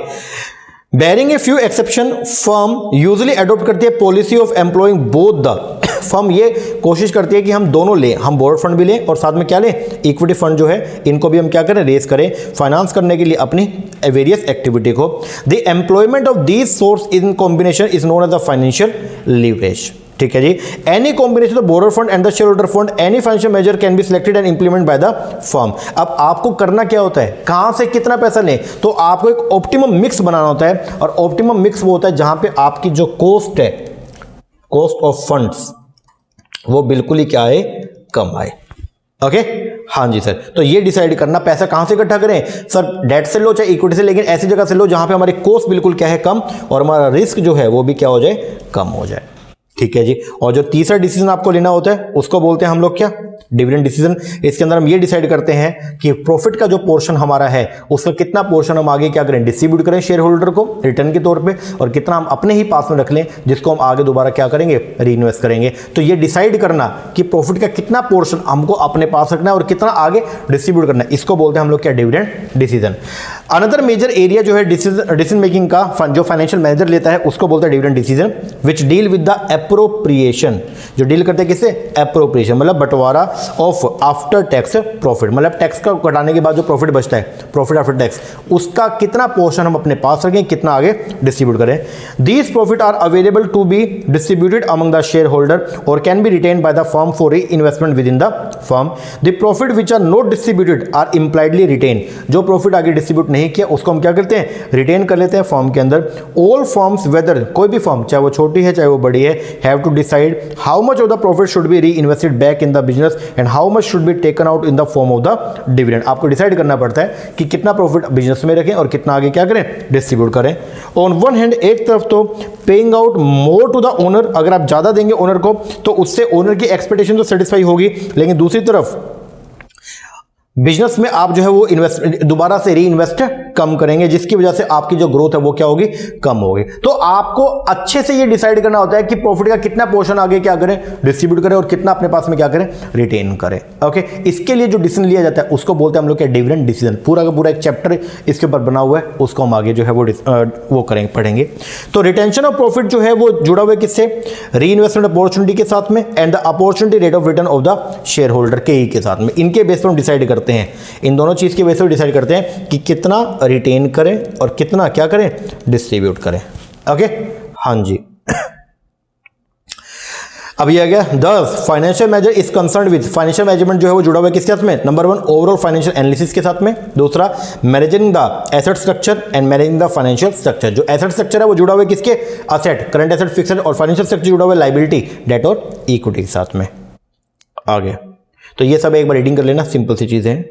bearing a few exception, firm usually adopt करती है policy of employing both the. Firm ये कोशिश करती है कि हम दोनों लें, हम बोरोड फंड भी लें और साथ में क्या लें, इक्विटी फंड जो है इनको भी हम क्या करें, रेस करें, फाइनेंस करने के लिए अपनी वेरियस एक्टिविटी को। The employment of these source in combination is known as the financial leverage. ठीक है जी। Any combination of borrowed fund and the shareholder fund, any financial measure can be selected and implement by the firm. अब आपको करना क्या होता है, कहां से कितना पैसा लें, तो आपको एक ऑप्टिमम मिक्स बनाना होता है, और ऑप्टिमम मिक्स वो होता है जहां पे आपकी जो कॉस्ट है, कॉस्ट ऑफ फंड्स, वो बिल्कुल ही क्या है, कम आए। ओके हाँ जी सर। तो ये डिसाइड करना पैसा कहां से इकट्ठा करें, सर डेट से लो चाहे इक्विटी से, लेकिन ऐसी जगह से लो जहां पे हमारी कॉस्ट बिल्कुल क्या है, कम, और हमारा रिस्क जो है वो भी क्या हो जाए, कम हो जाए। ठीक है जी। और जो तीसरा डिसीजन आपको लेना होता है उसको बोलते हैं हम लोग क्या, डिविडेंड डिसीजन। इसके अंदर हम ये डिसाइड करते हैं कि प्रॉफिट का जो पोर्शन हमारा है उसका कितना पोर्शन हम आगे क्या करें, डिस्ट्रीब्यूट करें शेयर होल्डर को रिटर्न के तौर पे, और कितना हम अपने ही पास में रख लें जिसको हम आगे दोबारा क्या करेंगे, रीइन्वेस्ट करेंगे। तो ये डिसाइड करना कि प्रॉफिट का कितना पोर्शन हमको अपने पास रखना है और कितना आगे डिस्ट्रीब्यूट करना है, इसको बोलते हैं हम लोग क्या, dividend decision. Another major area जो है डिसीजन मेकिंग का जो फाइनेंशियल मैनेजर लेता है उसको बोलते हैं dividend decision, which deal with the appropriation. जो डील करते हैं किससे, एप्रोप्रिएशन मतलब बंटवारा ऑफ आफ्टर टैक्स प्रॉफिट, मतलब टैक्स का घटाने के बाद जो प्रॉफिट बचता है, प्रॉफिट आफ्टर टैक्स, उसका कितना पोर्शन हम अपने पास रखें, कितना आगे डिस्ट्रीब्यूट करें। These profit are available to be distributed among the shareholder और can be retain by the firm for reinvestment within the firm. The profit which are not distributed are impliedly retain. जो profit आगे distribute नहीं किया उसको हम क्या करते हैं, रिटेन कर लेते हैं फर्म के अंदर। ऑल फर्म्स वेदर, कोई भी फर्म चाहे वो छोटी है चाहे वो बड़ी है, have to decide how much of the profit should be reinvested back in the business and how much should be taken out in the form of the dividend. आपको डिसाइड करना पड़ता है कि कितना प्रॉफिट बिजनेस में रखें और कितना आगे क्या करें, डिस्ट्रीब्यूट करें। ऑन वन हैंड एक तरफ तो paying out more to the owner, अगर आप ज्यादा देंगे ओनर को तो उससे ओनर की एक्सपेक्टेशन तो सेटिस्फाई होगी, लेकिन दूसरी तरफ बिजनेस में आप जो है वो इन्वेस्ट दोबारा से री इन्वेस्ट कम करेंगे, जिसकी वजह से आपकी जो ग्रोथ है वो क्या होगी, कम होगी। तो आपको अच्छे से ये डिसाइड करना होता है कि प्रॉफिट का कितना पोर्शन आगे क्या करें, डिस्ट्रीब्यूट करें और कितना अपने पास में क्या करें, रिटेन करें। ओके, इसके लिए जो डिसीजन लिया जाता है उसको बोलते हैं हम लोग क्या, डिविडेंड डिसीजन। पूरा का पूरा एक चैप्टर इसके ऊपर बना हुआ है, उसको हम आगे जो है वो करेंगे, पढ़ेंगे। तो रिटेंशन ऑफ प्रॉफिट जो है वो जुड़ा हुआ है किससे, री इन्वेस्टमेंट अपॉर्चुनिटी के साथ में and the opportunity rate of return of the share holder के साथ में। इनके बेस पर हम डिसाइड करते हैं, इन दोनों चीज के बेस पर डिसाइड करते हैं कि कितना रिटेन करें और कितना क्या करें, डिस्ट्रीब्यूट करें। ओके, हाँ जी। अब ये आ गया 10 financial major is concern with, financial management जो है वो जुड़ा हुआ है किसके साथ में, नंबर 1 ओवरऑल फाइनेंशियल एनालिसिस के साथ में, दूसरा managing the asset structure and managing the financial structure. जो एसेट स्ट्रक्चर है वो जुड़ा हुआ है किसके, असेट, करंट एसेट, फिक्स्ड, और फाइनेंशियल स्ट्रक्चर जुड़ा हुआ है लायबिलिटी, डेट और इक्विटी के साथ में। आगे तो ये सब एक बार रीडिंग कर लेना, सिंपल सी चीजें हैं।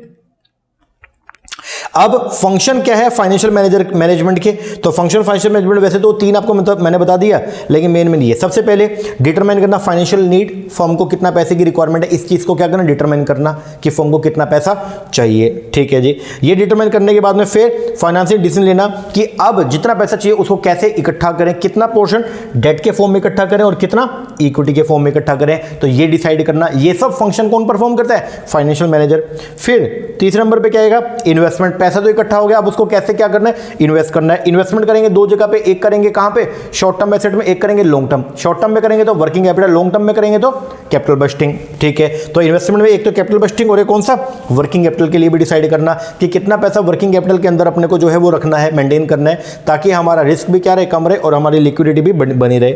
अब फंक्शन क्या है फाइनेंशियल मैनेजमेंट के, तो फंक्शन फाइनेंशियल मैनेजमेंट वैसे तो 3 आपको मतलब मैंने बता दिया, लेकिन मेन में ये सबसे पहले डिटरमाइन करना फाइनेंशियल नीड, फर्म को कितना पैसे की रिक्वायरमेंट है, इस चीज को क्या करना, डिटरमाइन करना कि फर्म को कितना पैसा चाहिए। ठीक है जी, ये डिटरमाइन करने के बाद में फिर फाइनेंशियल डिसीजन लेना कि अब जितना पैसा चाहिए उसको कैसे इकट्ठा करें, कितना पोर्शन डेट के फॉर्म में इकट्ठा करें और कितना इक्विटी के फॉर्म में इकट्ठा करें, तो ये डिसाइड करना। ये सब फंक्शन कौन परफॉर्म करता है, फाइनेंशियल मैनेजर। फिर तीसरे नंबर पे क्या आएगा, इन्वेस्टमेंट, पैसा तो इकट्ठा हो गया, अब उसको कैसे क्या करना है, इन्वेस्ट करना है। इन्वेस्टमेंट करेंगे 2 जगह पे, एक करेंगे कहां पे, शॉर्ट टर्म एसेट में, एक करेंगे लॉन्ग टर्म। शॉर्ट टर्म में करेंगे तो वर्किंग कैपिटल, लॉन्ग टर्म में करेंगे तो कैपिटल बस्टिंग। ठीक है, तो इन्वेस्टमेंट में एक तो कैपिटल बस्टिंग और एक कौन सा, वर्किंग कैपिटल के लिए भी डिसाइड करना कि कितना पैसा वर्किंग कैपिटल के अंदर अपने को जो है वो रखना है, मेंटेन करना है, ताकि हमारा रिस्क भी क्या रहे, कम रहे और हमारी लिक्विडिटी भी बनी रहे।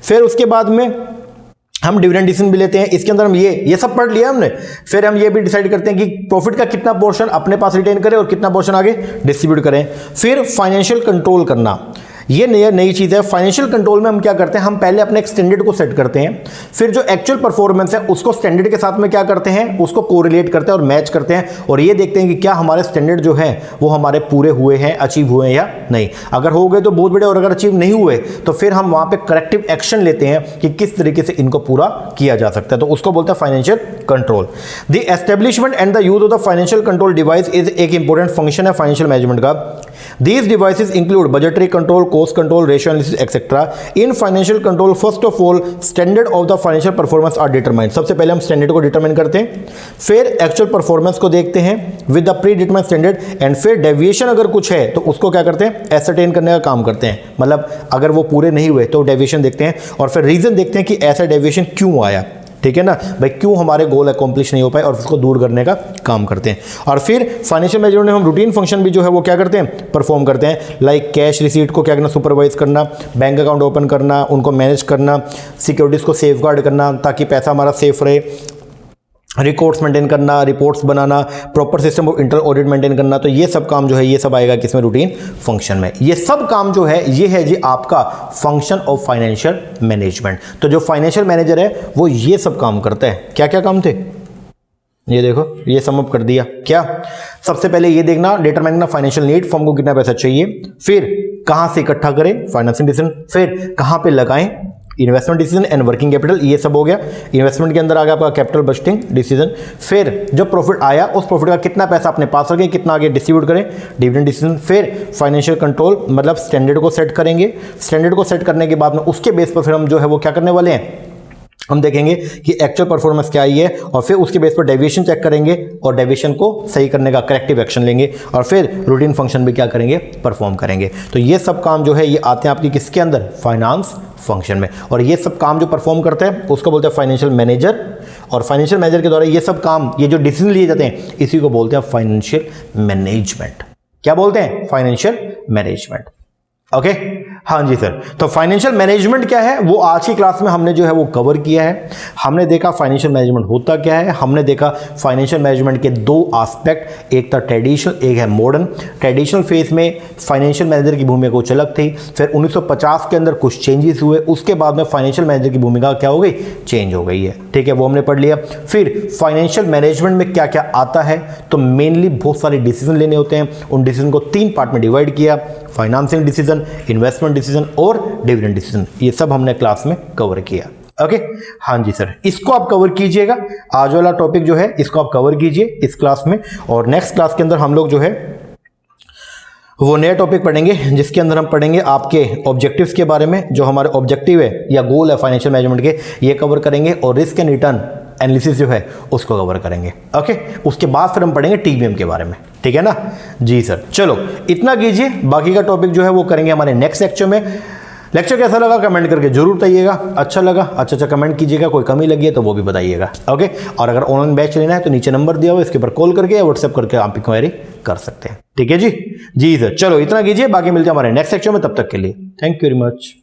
फिर उसके बाद में हम डिविडेंड डिसीजन भी लेते हैं, इसके अंदर हम ये सब पढ़ लिया हमने। फिर हम ये भी डिसाइड करते हैं कि प्रॉफिट का कितना पोर्शन अपने पास रिटेन करें और कितना पोर्शन आगे डिस्ट्रीब्यूट करें। फिर फाइनेंशियल कंट्रोल करना, ये नई चीज़ है। फाइनेंशियल कंट्रोल में हम क्या करते हैं, हम पहले अपने एक स्टैंडर्ड को सेट करते हैं, फिर जो एक्चुअल परफॉर्मेंस है उसको स्टैंडर्ड के साथ में क्या करते हैं, उसको कोरिलेट करते हैं और मैच करते हैं, और ये देखते हैं कि क्या हमारे स्टैंडर्ड जो है वो हमारे पूरे हुए हैं, अचीव हुए हैं या नहीं। अगर हो गए तो बहुत बड़े, और अगर अचीव नहीं हुए तो फिर हम वहां पे करेक्टिव एक्शन लेते हैं कि किस तरीके से इनको पूरा किया जा सकता है, तो उसको बोलते हैं financial control. The establishment and the use of the financial control device is एक इंपॉर्टेंट फंक्शन है फाइनेंशियल मैनेजमेंट का। These devices include budgetary control, cost control, ratio analysis, etc. In financial control, first of all, standard of the financial performance are determined. सबसे पहले हम standard को determine करते हैं, फिर एक्चुअल परफॉर्मेंस को देखते हैं with the pre determined standard, and फिर डेविएशन अगर कुछ है तो उसको क्या करते हैं, एसरटेन करने का काम करते हैं। मतलब अगर वो पूरे नहीं हुए तो डेविएशन देखते हैं और फिर रीजन देखते हैं कि ऐसा डेविएशन क्यों आया। ठीक है ना भाई, क्यों हमारे गोल अकॉम्प्लिश नहीं हो पाए और उसको दूर करने का काम करते हैं। और फिर फाइनेंशियल मैनेजमेंट में हम रूटीन फंक्शन भी जो है वो क्या करते हैं, परफॉर्म करते हैं, लाइक कैश रिसीट को क्या करना, सुपरवाइज करना, बैंक अकाउंट ओपन करना, उनको मैनेज करना, सिक्योरिटीज को सेफगार्ड करना ताकि पैसा हमारा सेफ रहे, रिकॉर्ड्स मेंटेन करना, reports banana, proper system of internal audit maintain करना। तो ये सब काम जो है ये सब आएगा किसमें, रूटीन फंक्शन में। ये सब काम जो है ये है जी आपका फंक्शन ऑफ फाइनेंशियल मैनेजमेंट। तो जो फाइनेंशियल मैनेजर है वो ये सब काम करता है। क्या क्या काम थे, ये देखो, ये सम अप कर दिया। क्या, सबसे पहले ये देखना, डिटरमाइन करना फाइनेंशियल नीड, फर्म को कितना पैसा चाहिए, फिर कहां से इकट्ठा करें, फाइनेंशियल डिसीजन, फिर कहां पे लगाएं, investment decision and working capital, ये सब हो गया। इन्वेस्टमेंट के अंदर आ गया आपका कैपिटल बस्टिंग डिसीजन, फिर जो प्रॉफिट आया उस प्रॉफिट का कितना पैसा अपने पास रखें, कितना आगे डिस्ट्रीब्यूट करें, डिविडेंड डिसीजन, फिर फाइनेंशियल कंट्रोल मतलब स्टैंडर्ड को सेट करेंगे। स्टैंडर्ड को सेट करने के बाद में उसके बेस पर फिर हम जो है वो क्या करने वाले हैं, हम देखेंगे कि एक्चुअल परफॉर्मेंस क्या आई है और फिर उसके बेस पर डेविएशन चेक करेंगे और डेविएशन को सही करने का करेक्टिव एक्शन लेंगे और फिर रूटीन फंक्शन भी क्या करेंगे, परफॉर्म करेंगे। तो ये सब काम जो है ये आते हैं आपकी किसके अंदर, फाइनेंस फंक्शन में। और ये सब काम जो परफॉर्म करते हैं उसको बोलते हैं फाइनेंशियल मैनेजर, और फाइनेंशियल मैनेजर के द्वारा ये सब काम, ये जो डिसीजन लिए जाते हैं इसी को बोलते हैं फाइनेंशियल मैनेजमेंट। क्या बोलते हैं, फाइनेंशियल मैनेजमेंट। ओके, हाँ जी सर, तो फाइनेंशियल मैनेजमेंट क्या है वो आज की क्लास में हमने जो है वो कवर किया है। हमने देखा फाइनेंशियल मैनेजमेंट होता क्या है, हमने देखा फाइनेंशियल मैनेजमेंट के दो एस्पेक्ट, एक था ट्रेडिशनल, एक है मॉडर्न। ट्रेडिशनल फेज में फाइनेंशियल मैनेजर की भूमिका कुछ अलग थी, फिर 1950 के अंदर कुछ चेंजेस हुए, उसके बाद में फाइनेंशियल मैनेजर की भूमिका क्या हो गई, चेंज हो गई है। ठीक है, वो हमने पढ़ लिया। फिर फाइनेंशियल मैनेजमेंट में क्या क्या आता है, तो मेनली बहुत सारे डिसीजन लेने होते हैं, उन डिसीजन को 3 पार्ट में डिवाइड किया, फाइनेंसिंग डिसीजन, इन्वेस्टमेंट डिसीजन और डिविडेंड डिसीजन। ये सब हमने क्लास में कवर किया। ओके, हाँ जी सर, इसको आप कवर कीजिएगा, आज वाला टॉपिक जो है इसको आप कवर कीजिए इस क्लास में, और नेक्स्ट क्लास के अंदर हम लोग जो है वो नया टॉपिक पढ़ेंगे जिसके अंदर हम पढ़ेंगे आपके ऑब्जेक्टिव्स के बारे में, जो हमारे ऑब्जेक्टिव है या गोल है फाइनेंशियल मैनेजमेंट के, ये कवर करेंगे, और रिस्क एंड रिटर्न एनालिसिस जो है उसको कवर करेंगे। ओके, उसके बाद फिर हम पढ़ेंगे टीवीएम के बारे में। ठीक है ना जी सर, चलो इतना कीजिए, बाकी का टॉपिक जो है वो करेंगे हमारे नेक्स्ट लेक्चर में। लेक्चर कैसा लगा कमेंट करके जरूर बताइएगा, अच्छा लगा अच्छा कमेंट कीजिएगा, कोई कमी लगी है तो वो भी बताइएगा। ओके, और अगर ऑनलाइन बैच लेना है तो नीचे नंबर दिया हुआ, इसके ऊपर कॉल करके या व्हाट्सएप करके आप इंक्वायरी कर सकते हैं। ठीक है जी, जी सर, चलो इतना कीजिए, बाकी मिलते हैं हमारे नेक्स्ट लेक्चर में, तब तक के लिए थैंक यू वेरी मच।